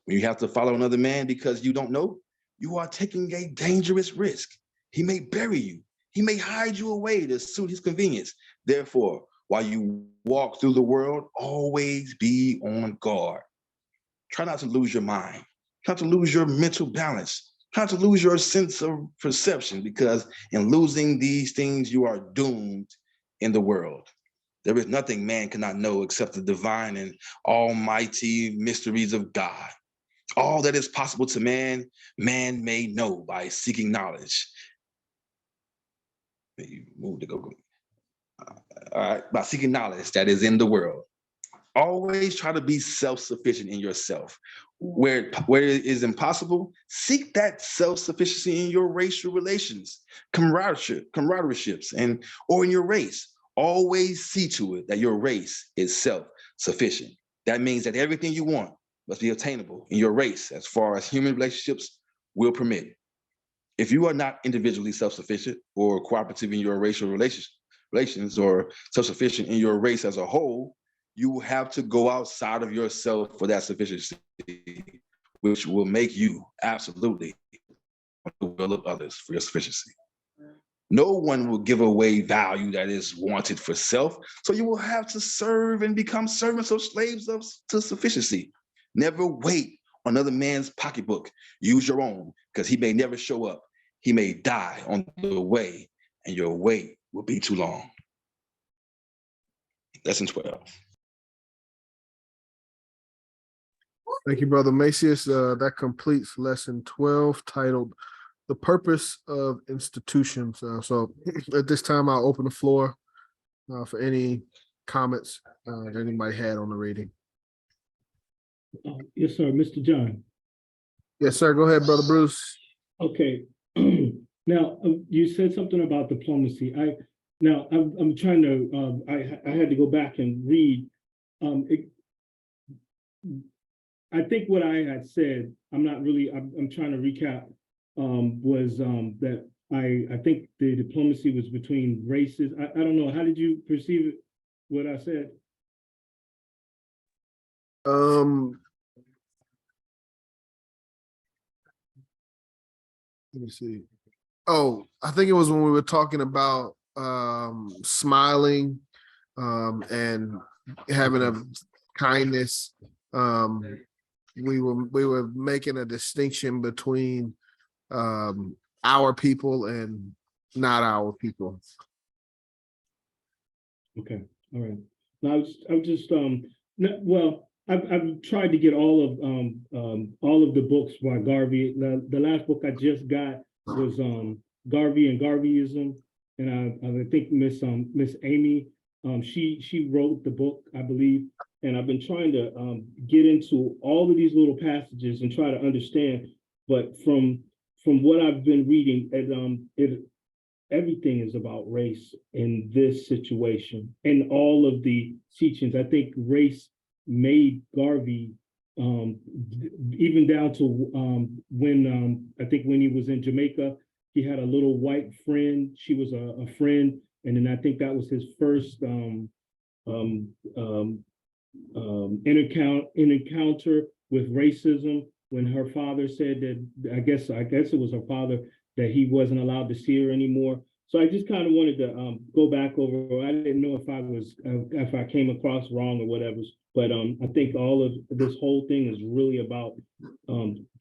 When you have to follow another man because you don't know, you are taking a dangerous risk. He may bury you. He may hide you away to suit his convenience. Therefore, while you walk through the world, always be on guard. Try not to lose your mind. Try not to lose your mental balance. Try not to lose your sense of perception, because in losing these things, you are doomed in the world. There is nothing man cannot know except the divine and almighty mysteries of God. All that is possible to man, man may know by seeking knowledge. Move to go. All right, by seeking knowledge that is in the world. Always try to be self-sufficient in yourself. Where it is impossible, seek that self-sufficiency in your racial relations, camaraderships, or in your race. Always see to it that your race is self-sufficient. That means that everything you want must be attainable in your race as far as human relationships will permit. If you are not individually self-sufficient or cooperative in your racial relations or self-sufficient in your race as a whole, you will have to go outside of yourself for that sufficiency, which will make you absolutely the will of others for your sufficiency. No one will give away value that is wanted for self, so you will have to serve and become servants or slaves to sufficiency. Never wait on another man's pocketbook. Use your own, because he may never show up. He may die on the way, and your wait will be too long. Lesson 12. Thank you, Brother Macias. That completes lesson 12, titled The Purpose of Institutions. So at this time, I'll open the floor for any comments that anybody had on the reading. Yes, sir, Mr. John. Yes, sir. Go ahead, Brother Bruce. Okay. Now, you said something about diplomacy. I'm trying to, I had to go back and read. I think what I had said, I'm trying to recap, was that I think the diplomacy was between races. I don't know, how did you perceive it, what I said? Let me see. Oh, I think it was when we were talking about smiling and having a kindness. We were making a distinction between our people and not our people. Okay, all right. Now I was just well, I've tried to get all of the books by Garvey. The last book I just got was Garvey and Garveyism, and I think Miss Amy, she wrote the book, I believe, and I've been trying to get into all of these little passages and try to understand. But from what I've been reading, everything is about race in this situation, and all of the teachings. I think race made Garvey, even down to when I think when he was in Jamaica, he had a little white friend. She was a friend, and then I think that was his first encounter with racism, when her father said that, I guess it was her father, that he wasn't allowed to see her anymore. So I just kind of wanted to go back over. I didn't know if I came across wrong or whatever, but I think all of this whole thing is really about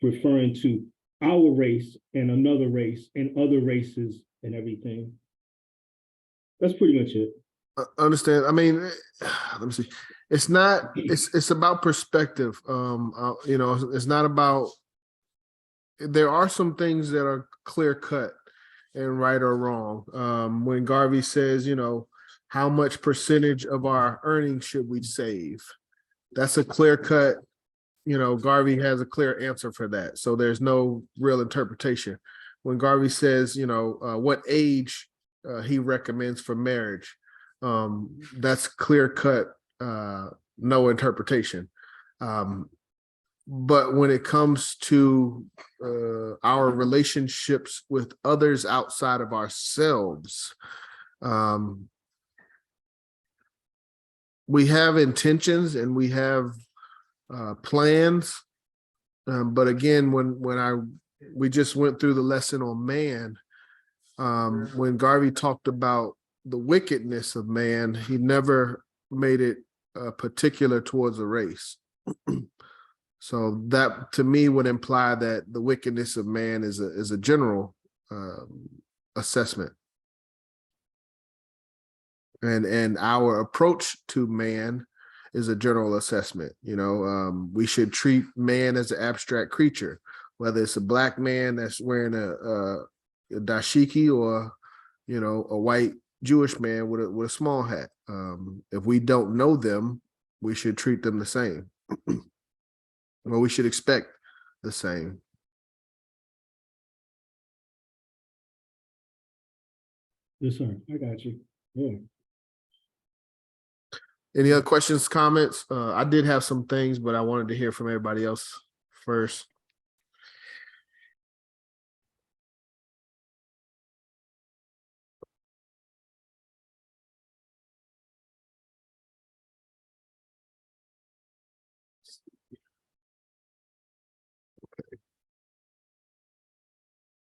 referring to our race and another race and other races and everything. That's pretty much it. Understand. I mean, let me see. It's not. It's about perspective. You know, it's not about. There are some things that are clear cut and right or wrong. When Garvey says, you know, how much percentage of our earnings should we save? That's a clear cut. You know, Garvey has a clear answer for that. So there's no real interpretation. When Garvey says, you know, what age he recommends for marriage, that's clear cut, no interpretation. But when it comes to our relationships with others outside of ourselves, we have intentions and we have plans. But again, we just went through the lesson on man, when Garvey talked about the wickedness of man, he never made it particular towards a race. So that to me would imply that the wickedness of man is a general assessment. And our approach to man is a general assessment. You know, we should treat man as an abstract creature, whether it's a black man that's wearing a dashiki or, you know, a white Jewish man with a small hat. If we don't know them, we should treat them the same. Or we should expect the same. Yes, sir. I got you. Yeah. Any other questions, comments? I did have some things, but I wanted to hear from everybody else first.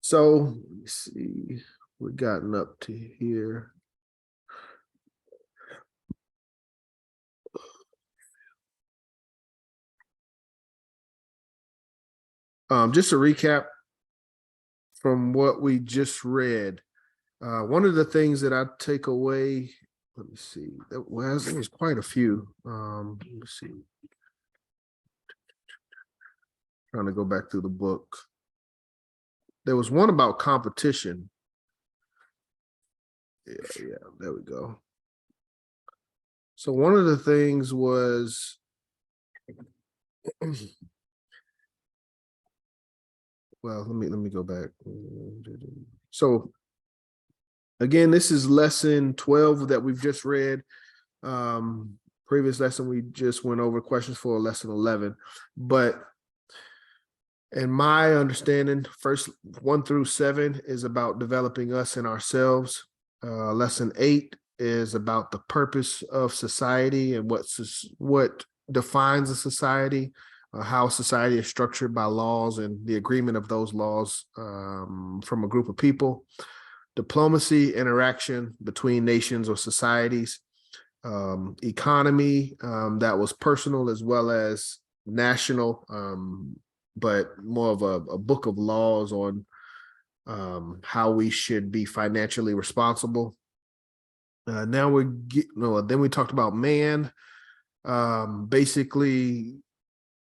So let me see, we've gotten up to here. Just to recap from what we just read, one of the things that I take away, let me see, there was quite a few. Let's see. Trying to go back through the book. There was one about competition. Yeah, there we go. So one of the things was, well, let me go back. So again, this is lesson 12 that we've just read. Previous lesson, we just went over questions for lesson 11, but in my understanding, first 1 through 7 is about developing us and ourselves. Lesson 8 is about the purpose of society and what defines a society, how society is structured by laws and the agreement of those laws from a group of people. Diplomacy, interaction between nations or societies. Economy, that was personal as well as national, but more of a book of laws on how we should be financially responsible. Then we talked about man, basically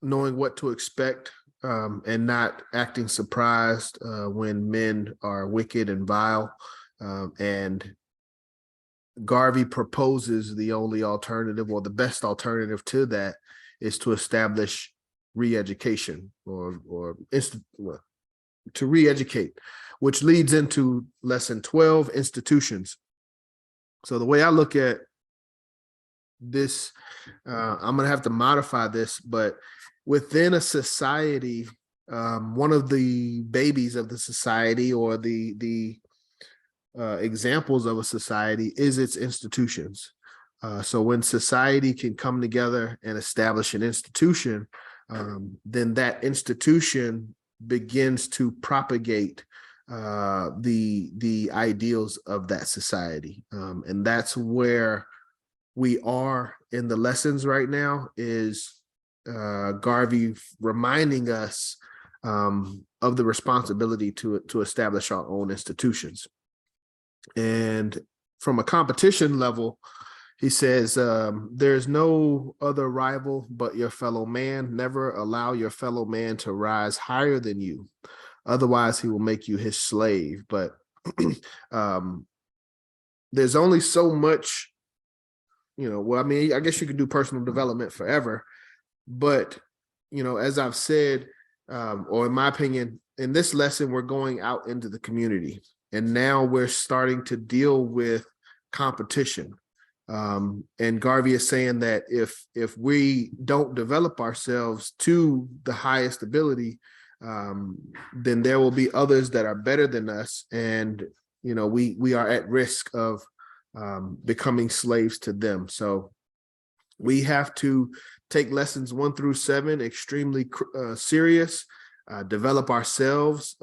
knowing what to expect and not acting surprised when men are wicked and vile. And Garvey proposes the only alternative, or the best alternative to that, is to establish re-education or to re-educate, which leads into lesson 12, institutions. So the way I look at this, I'm going to have to modify this, but within a society, one of the babies of the society, or the examples of a society, is its institutions. So when society can come together and establish an institution, then that institution begins to propagate the ideals of that society. And that's where we are in the lessons right now, is Garvey reminding us of the responsibility to establish our own institutions. And from a competition level, he says, there's no other rival but your fellow man. Never allow your fellow man to rise higher than you. Otherwise, he will make you his slave. But there's only so much, well, I mean, I guess you could do personal development forever. But, as I've said, or in my opinion, in this lesson, we're going out into the community. And now we're starting to deal with competition. And Garvey is saying that if we don't develop ourselves to the highest ability, then there will be others that are better than us. And, we are at risk of becoming slaves to them. So we have to take lessons 1 through 7 extremely serious. Develop ourselves,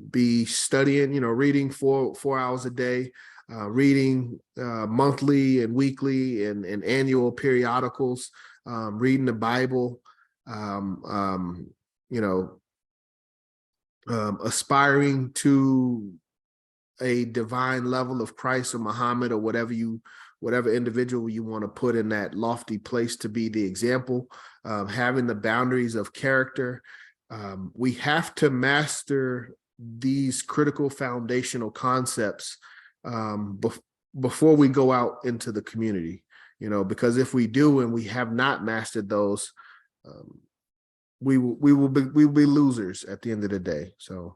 be studying, reading 4 hours a day, reading monthly and weekly and annual periodicals, reading the Bible, aspiring to a divine level of Christ or Muhammad, or whatever individual you want to put in that lofty place to be the example, having the boundaries of character. We have to master these critical foundational concepts before we go out into the community, because if we do and we have not mastered those, we will be losers at the end of the day. So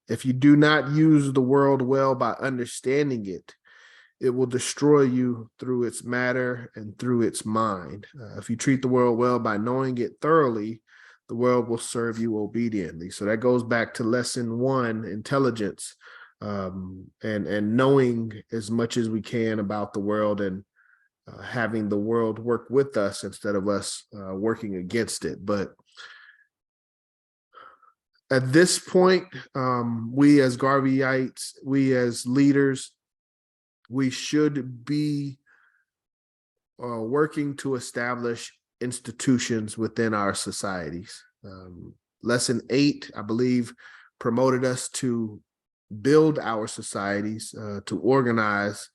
if you do not use the world well by understanding it, it will destroy you through its matter and through its mind. If you treat the world well by knowing it thoroughly, the world will serve you obediently. So that goes back to lesson 1, intelligence, and knowing as much as we can about the world, and having the world work with us instead of us working against it. But at this point, we as Garveyites, we as leaders, we should be working to establish institutions within our societies. Lesson 8, I believe, promoted us to build our societies, to organize,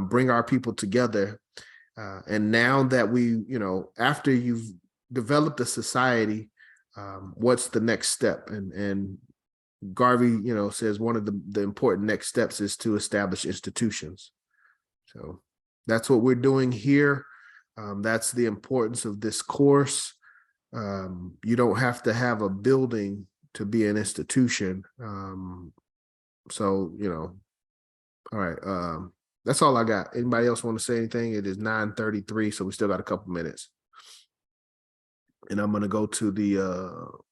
bring our people together. And now that we, after you've developed a society, what's the next step? And Garvey, says one of the important next steps is to establish institutions. So that's what we're doing here. That's the importance of this course. You don't have to have a building to be an institution. So, all right. That's all I got. Anybody else want to say anything? It is 9:33, so we still got a couple minutes. And I'm going to go to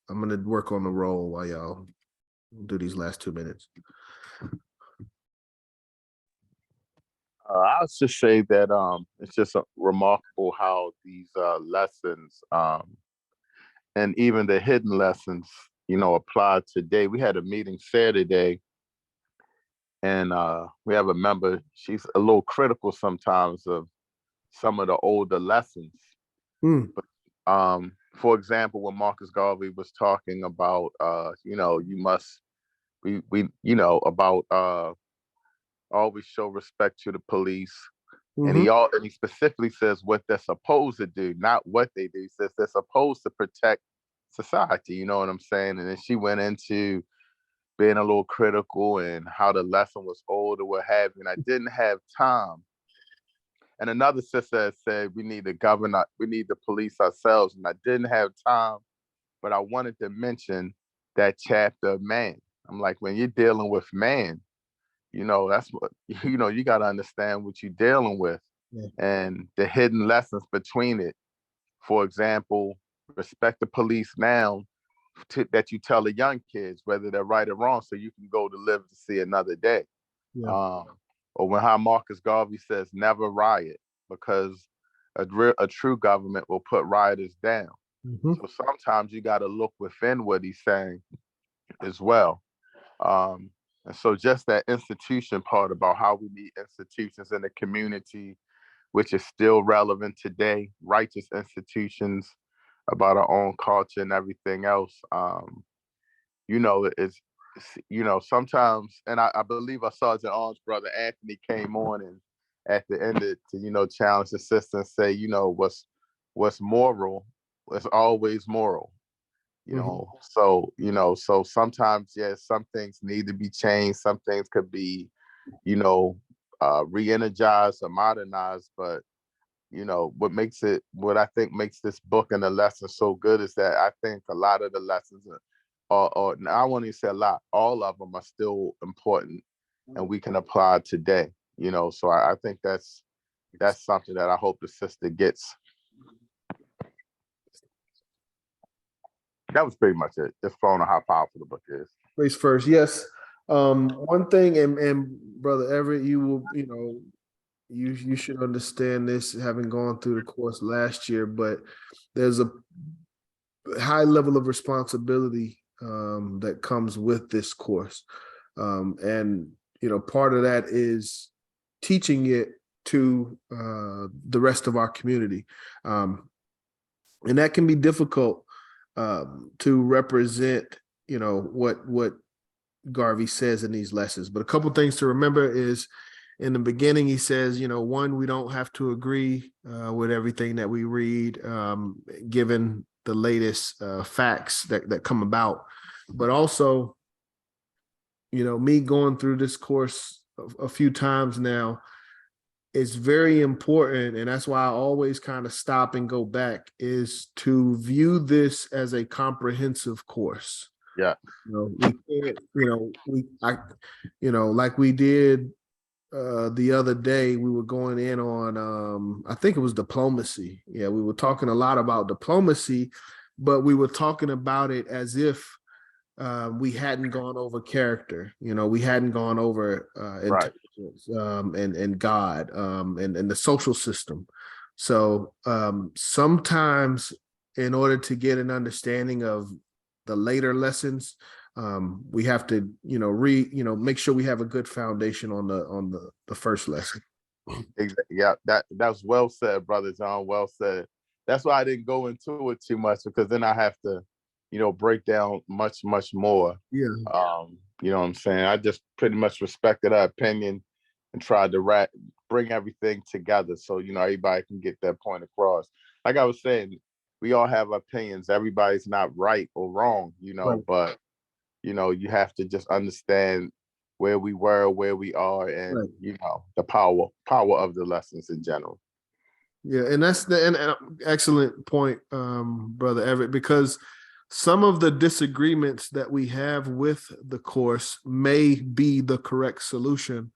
I'm going to work on the roll while y'all do these last 2 minutes. I'll just say that it's just remarkable how these lessons and even the hidden lessons, apply today. We had a meeting Saturday, and we have a member. She's a little critical sometimes of some of the older lessons. But for example, when Marcus Garvey was talking about, you must, about always show respect to the police. And he specifically says what they're supposed to do, not what they do. He says they're supposed to protect society. You know what I'm saying? And then she went into being a little critical and how the lesson was old or what have you. And I didn't have time. And another sister said we need to we need to police ourselves. And I didn't have time, but I wanted to mention that chapter of man. I'm like, when you're dealing with man, that's what, you got to understand what you're dealing with, and the hidden lessons between it. For example, respect the police now that you tell the young kids, whether they're right or wrong, so you can go to live to see another day. Yeah. Or when how Marcus Garvey says, never riot, because a true government will put rioters down. Mhm. So sometimes you got to look within what he's saying as well. And so just that institution part about how we need institutions in the community, which is still relevant today, righteous institutions about our own culture and everything else. Sometimes, and I believe our Sergeant Arms brother Anthony came on and at the end to, challenge the system, say, what's moral is always moral. So sometimes, yes, some things need to be changed. Some things could be, re-energized or modernized. But, what I think makes this book and the lesson so good is that I think a lot of the lessons or I won't even say a lot, all of them are still important and we can apply today, so I think that's something that I hope the sister gets. That was pretty much it. Just showing how powerful the book is. Race first, yes. One thing, and Brother Everett, you will, you should understand this, having gone through the course last year, but there's a high level of responsibility that comes with this course. And, part of that is teaching it to the rest of our community. And that can be difficult to represent, what Garvey says in these lessons. But a couple things to remember is in the beginning, he says, one, we don't have to agree with everything that we read, given the latest facts that come about. But also, me going through this course a few times now, it's very important, and that's why I always kind of stop and go back, is to view this as a comprehensive course. Yeah. We can't, like we did the other day, we were going in on I think it was diplomacy. Yeah, we were talking a lot about diplomacy, but we were talking about it as if we hadn't gone over character. We hadn't gone over intelligence, and God, and the social system. So sometimes, in order to get an understanding of the later lessons, we have to, make sure we have a good foundation on the first lesson. Yeah, that's well said, Brother John. Well said. That's why I didn't go into it too much, because then I have to, break down much more. Yeah. You know what I'm saying? I just pretty much respected her opinion and tried to bring everything together so, everybody can get that point across. Like I was saying, we all have opinions. Everybody's not right or wrong, Right. but, you have to just understand where we were, where we are, and, Right. The power of the lessons in general. Yeah, and that's an excellent point, Brother Everett, because some of the disagreements that we have with the course may be the correct solution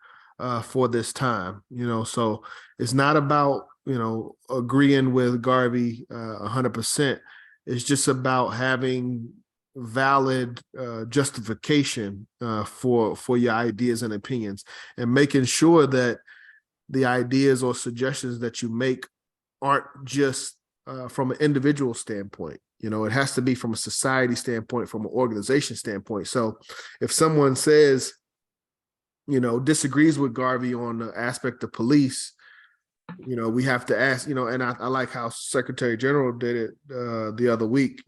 for this time. So it's not about, agreeing with Garvey 100%. It's just about having valid justification for your ideas and opinions, and making sure that the ideas or suggestions that you make aren't just from an individual standpoint. It has to be from a society standpoint, from an organization standpoint. So if someone says, disagrees with Garvey on the aspect of police, we have to ask, and I like how Secretary General did it the other week,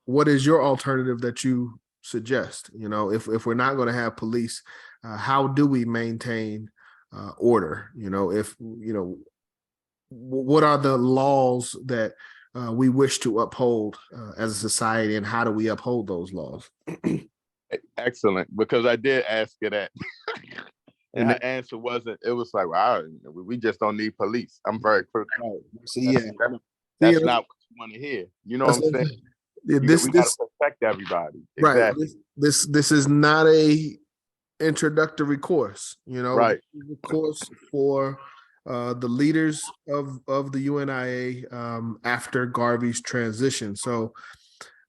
what is your alternative that you suggest? If we're not going to have police, how do we maintain order? What are the laws that we wish to uphold as a society, and how do we uphold those laws? Excellent, because I did ask her that. And her answer it was like, wow, we just don't need police. I'm very critical. That's not what you want to hear. You know what I'm saying? We got to protect everybody. Exactly. Right. This is not a introductory course, Right. This is a course for the leaders of the UNIA after Garvey's transition. So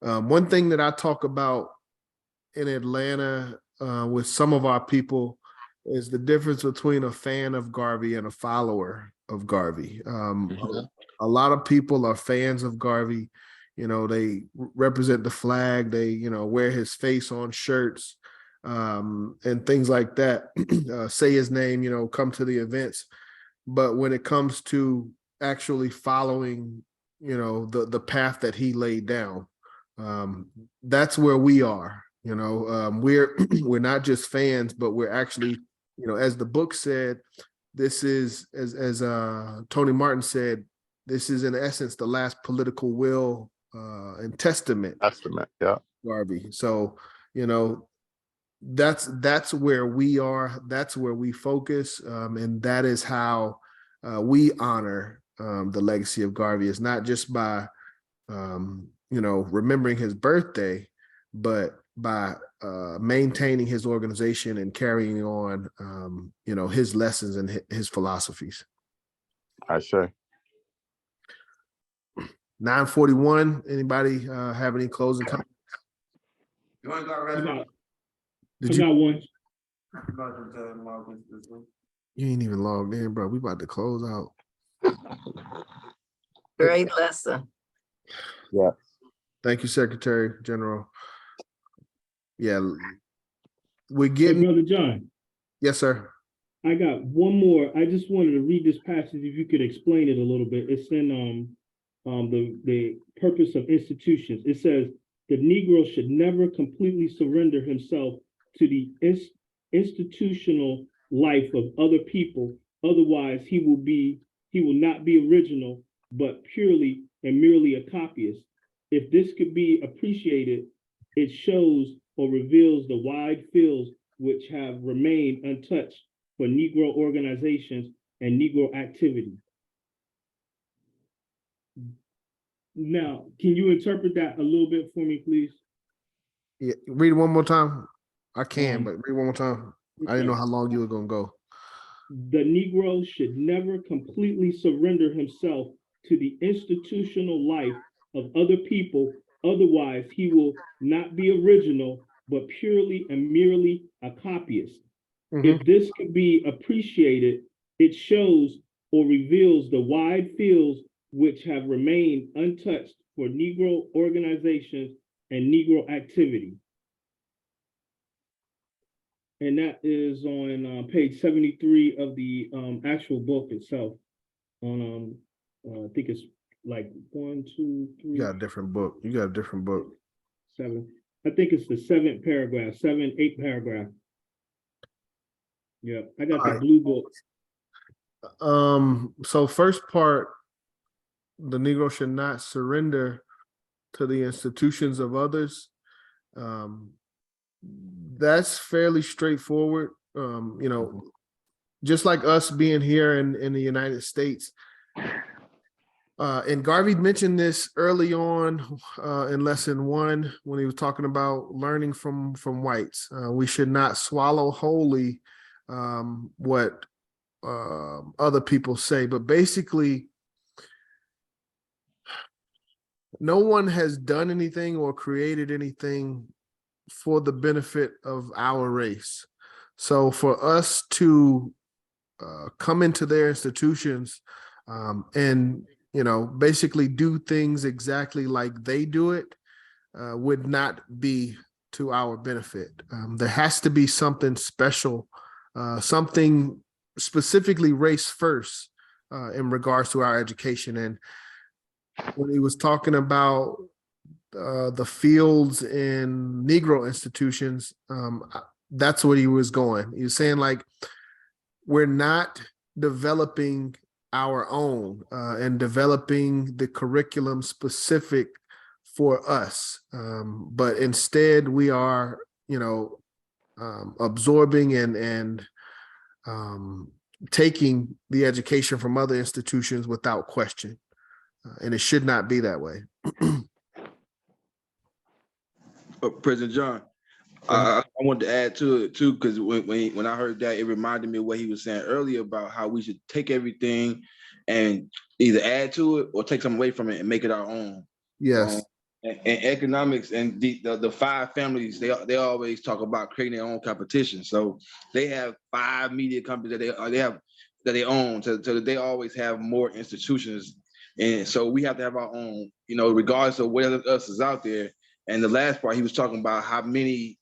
one thing that I talk about in Atlanta with some of our people is the difference between a fan of Garvey and a follower of Garvey. A lot of people are fans of Garvey. You know, they represent the flag. They, you know, wear his face on shirts and things like that. Say his name, you know, come to the events. But when it comes to actually following, you know, the path that he laid down, that's where we are. You know, we're not just fans, but we're actually, you know, as the book said, this is as Tony Martin said, this is in essence the last political will and testament. Yeah. Garvey. So, you know, that's where we are. That's where we focus, and that is how we honor the legacy of Garvey. It's not just by you know, remembering his birthday, but by maintaining his organization and carrying on you know, his lessons and his philosophies. I say. 9:41. Anybody have any closing comments? I got Did you? one. You ain't even logged in, bro. We about to close out. Great lesson. Yeah. Thank you, Secretary General. Yeah, we're Hey, getting. Brother John, Yes, sir. I got one more. I just wanted to read this passage, if you could explain it a little bit. It's in the purpose of institutions. It says, the Negro should never completely surrender himself to the institutional life of other people. Otherwise, he will not be original, but purely and merely a copyist. If this could be appreciated, it shows or reveals the wide fields which have remained untouched for Negro organizations and Negro activity. Now, can you interpret that a little bit for me, please? Yeah, read it one more time. I can, but read one more time. I didn't know Okay. how long you were gonna go. The Negro should never completely surrender himself to the institutional life of other people. Otherwise, he will not be original, but purely and merely a copyist. If this could be appreciated, it shows or reveals the wide fields which have remained untouched for Negro organizations and Negro activity. And that is on page 73 of the actual book itself. On I think it's like 1, 2, 3. You got a different book. You got a different book. 7. I think it's the 7th paragraph, 7, 8 paragraph. Yeah, I got the blue book. So first part, the Negro should not surrender to the institutions of others. That's fairly straightforward. You know, just like us being here in the United States. And Garvey mentioned this early on in lesson 1 when he was talking about learning from whites. We should not swallow wholly what other people say, but basically no one has done anything or created anything for the benefit of our race. So for us to come into their institutions and, you know, basically do things exactly like they do it would not be to our benefit. There has to be something special, something specifically race first in regards to our education. And when he was talking about the fields in Negro institutions, that's what he was going. He was saying, like, we're not developing our own and developing the curriculum specific for us, but instead we are, you know, absorbing and taking the education from other institutions without question, and it should not be that way. President John, I wanted to add to it too, because when I heard that, it reminded me of what he was saying earlier about how we should take everything and either add to it or take something away from it and make it our own. Yes. And economics and the five families, they always talk about creating their own competition. So they have 5 media companies that they own. So they always have more institutions, and so we have to have our own. Regardless of what else is out there. And the last part, he was talking about how many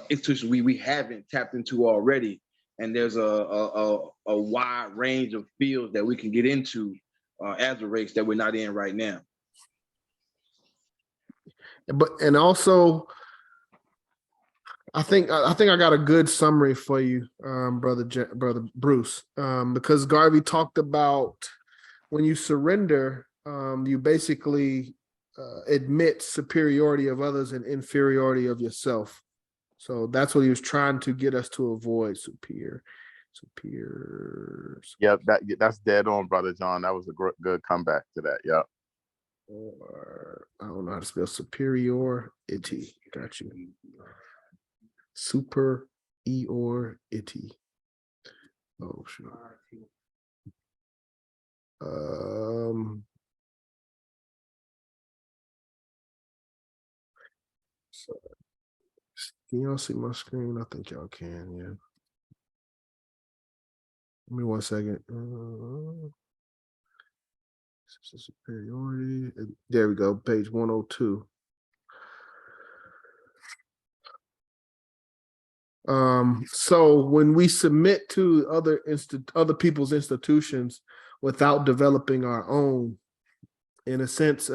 institutions we haven't tapped into already, and there's a wide range of fields that we can get into as a race that we're not in right now. And also, I think I got a good summary for you, brother Bruce, because Garvey talked about when you surrender, you basically admit superiority of others and inferiority of yourself. So that's what he was trying to get us to avoid. Superior. Yep, that's dead on, Brother John. That was a good comeback to that. Yep. Or I don't know how to spell superiority. Got you. Superiority. Oh, sure. So, can y'all see my screen? I think y'all can, yeah. Give me 1 second. Superiority. There we go. Page 102. So when we submit to other people's institutions without developing our own, in a sense,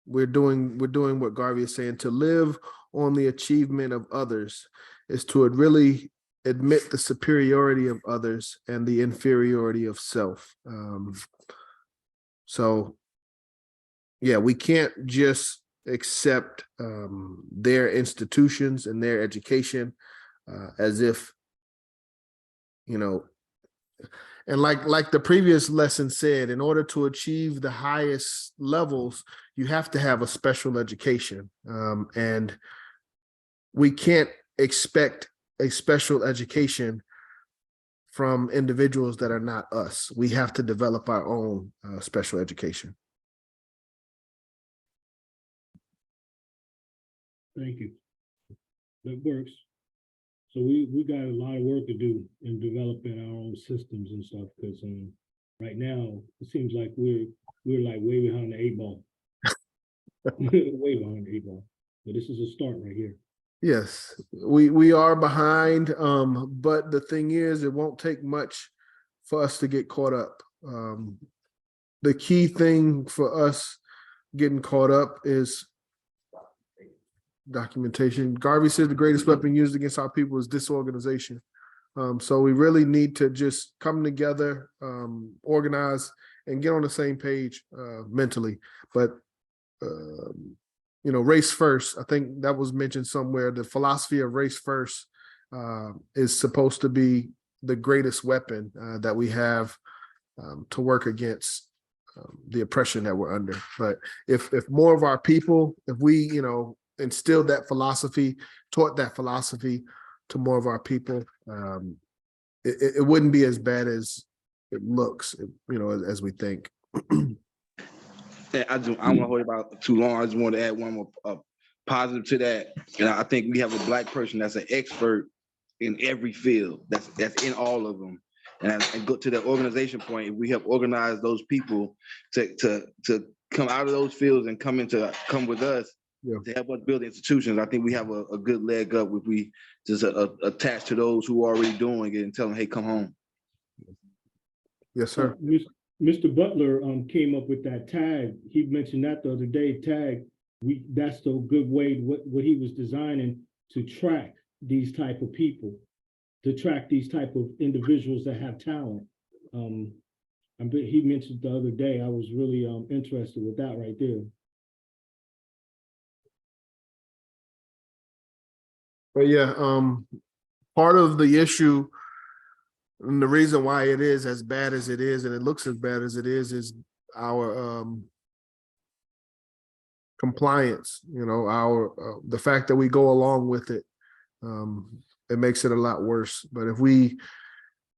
we're doing what Garvey is saying. To live on the achievement of others is to really admit the superiority of others and the inferiority of self. So yeah, we can't just accept their institutions and their education as if, and like the previous lesson said, in order to achieve the highest levels, you have to have a special education. And we can't expect a special education from individuals that are not us. We have to develop our own special education. Thank you. That works. So we got a lot of work to do in developing our own systems and stuff, because right now it seems like we're like way behind the 8 ball. Way behind the 8 ball. But this is a start right here. Yes, we are behind, but the thing is, it won't take much for us to get caught up. The key thing for us getting caught up is documentation. Garvey said the greatest weapon used against our people is disorganization. So we really need to just come together, organize, and get on the same page mentally. But race first. I think that was mentioned somewhere. The philosophy of race first is supposed to be the greatest weapon that we have to work against the oppression that we're under. But if more of our people, if we, instilled that philosophy, taught that philosophy to more of our people, it wouldn't be as bad as it looks, as we think. I don't want to hold about too long. I just want to add one more positive to that. And I think we have a Black person that's an expert in every field. That's in all of them. And go to the organization point. If we help organize those people to come out of those fields and come with us, yeah, to help us build institutions, I think we have a good leg up if we just attach to those who are already doing it and tell them, hey, come home. Yes, sir. Mr. Butler came up with that tag. He mentioned that the other day, tag. That's the good way, what he was designing to track these type of people, to track these type of individuals that have talent. He mentioned the other day, I was really interested with that right there. But yeah, part of the issue and the reason why it is as bad as it is, and it looks as bad as it is our compliance. The fact that we go along with it it makes it a lot worse. But if we,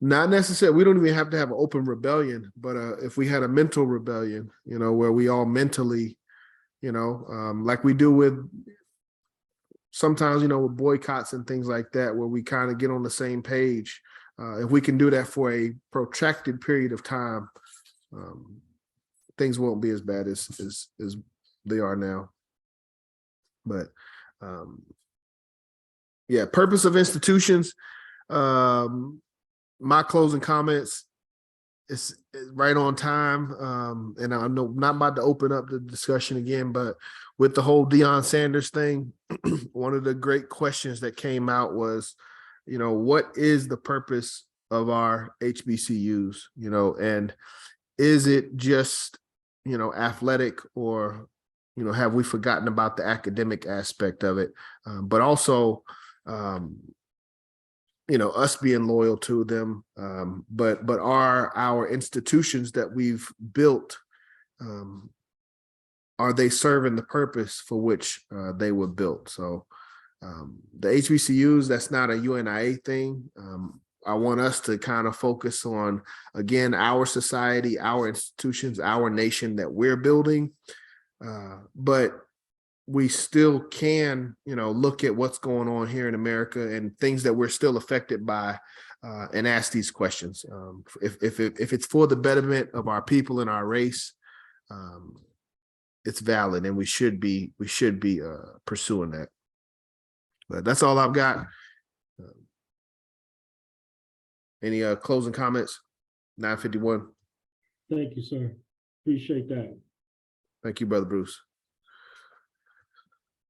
not necessarily, we don't even have to have an open rebellion, but if we had a mental rebellion, where we all mentally, like we do with sometimes, with boycotts and things like that, where we kind of get on the same page. If we can do that for a protracted period of time, things won't be as bad as they are now. But yeah, purpose of institutions. My closing comments is right on time. And I'm not about to open up the discussion again, but with the whole Deion Sanders thing, one of the great questions that came out was, what is the purpose of our HBCUs? And is it just, athletic, or, have we forgotten about the academic aspect of it? But also, us being loyal to them, but are our institutions that we've built, are they serving the purpose for which they were built? So the HBCUs, that's not a UNIA thing. I want us to kind of focus on, again, our society, our institutions, our nation that we're building, but we still can, look at what's going on here in America and things that we're still affected by, and ask these questions. If it's for the betterment of our people and our race, it's valid, and we should be pursuing that. But that's all I've got. Any closing comments? 9:51. Thank you, sir. Appreciate that. Thank you, Brother Bruce.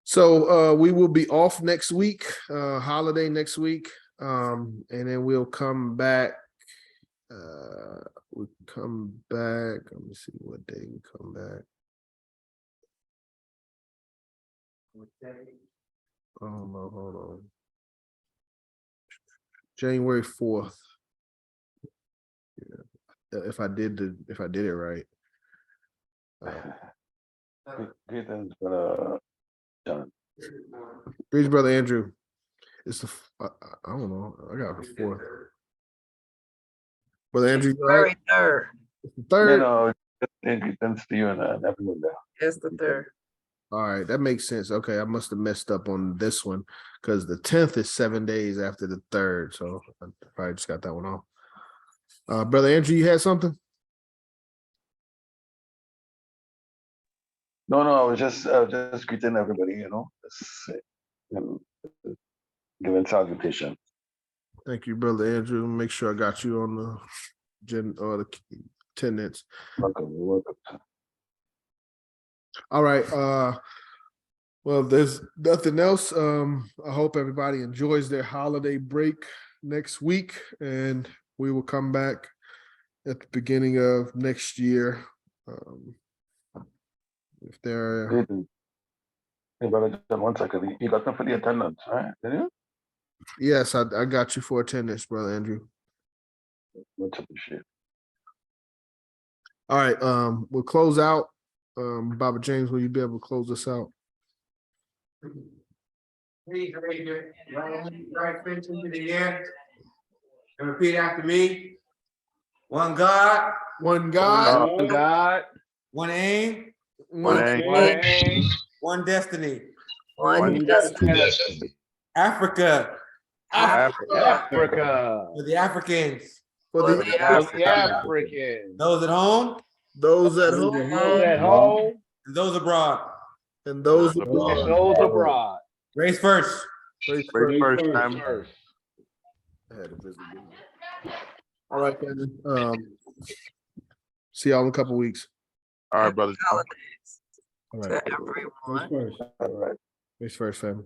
So we will be off next week, holiday next week, and then we'll come back. Let me see what day we come back. Oh no, hold on. January 4th. Yeah. If I did it right. Greetings, John. Greetings, Brother Andrew. It's the I don't know. I got the 4th. Brother Andrew, you all right? Third. It's the 3rd. Greetings to you and everyone there. It's the third. All right, that makes sense. Okay, I must have messed up on this one because the 10th is 7 days after the 3rd. So I probably just got that one off. Brother Andrew, you had something? No, I was just greeting everybody, and giving salutation. Thank you, Brother Andrew. Make sure I got you on the the attendance. Welcome. All right. Well, if there's nothing else, I hope everybody enjoys their holiday break next week, and we will come back at the beginning of next year. If there Hey, brother John, 1 second. You got them for the attendance, right? Did you? Yes, I got you for attendance, Brother Andrew. Much appreciated. All right, we'll close out. Baba James, will you be able to close us out? Please raise your right fist into the air and repeat after me. One God, One God, One God, one aim, one one one destiny. One destiny. Africa, Africa. for the Africans, for For the the The Africans. those at home, those at Those home at home and those abroad. and those and abroad. those abroad. Race first. Race Race first. first, First. I had a visibility. All right, then. See y'all in a couple weeks. All right, brother. holidays All right. to everyone. First. All right. Race first, family.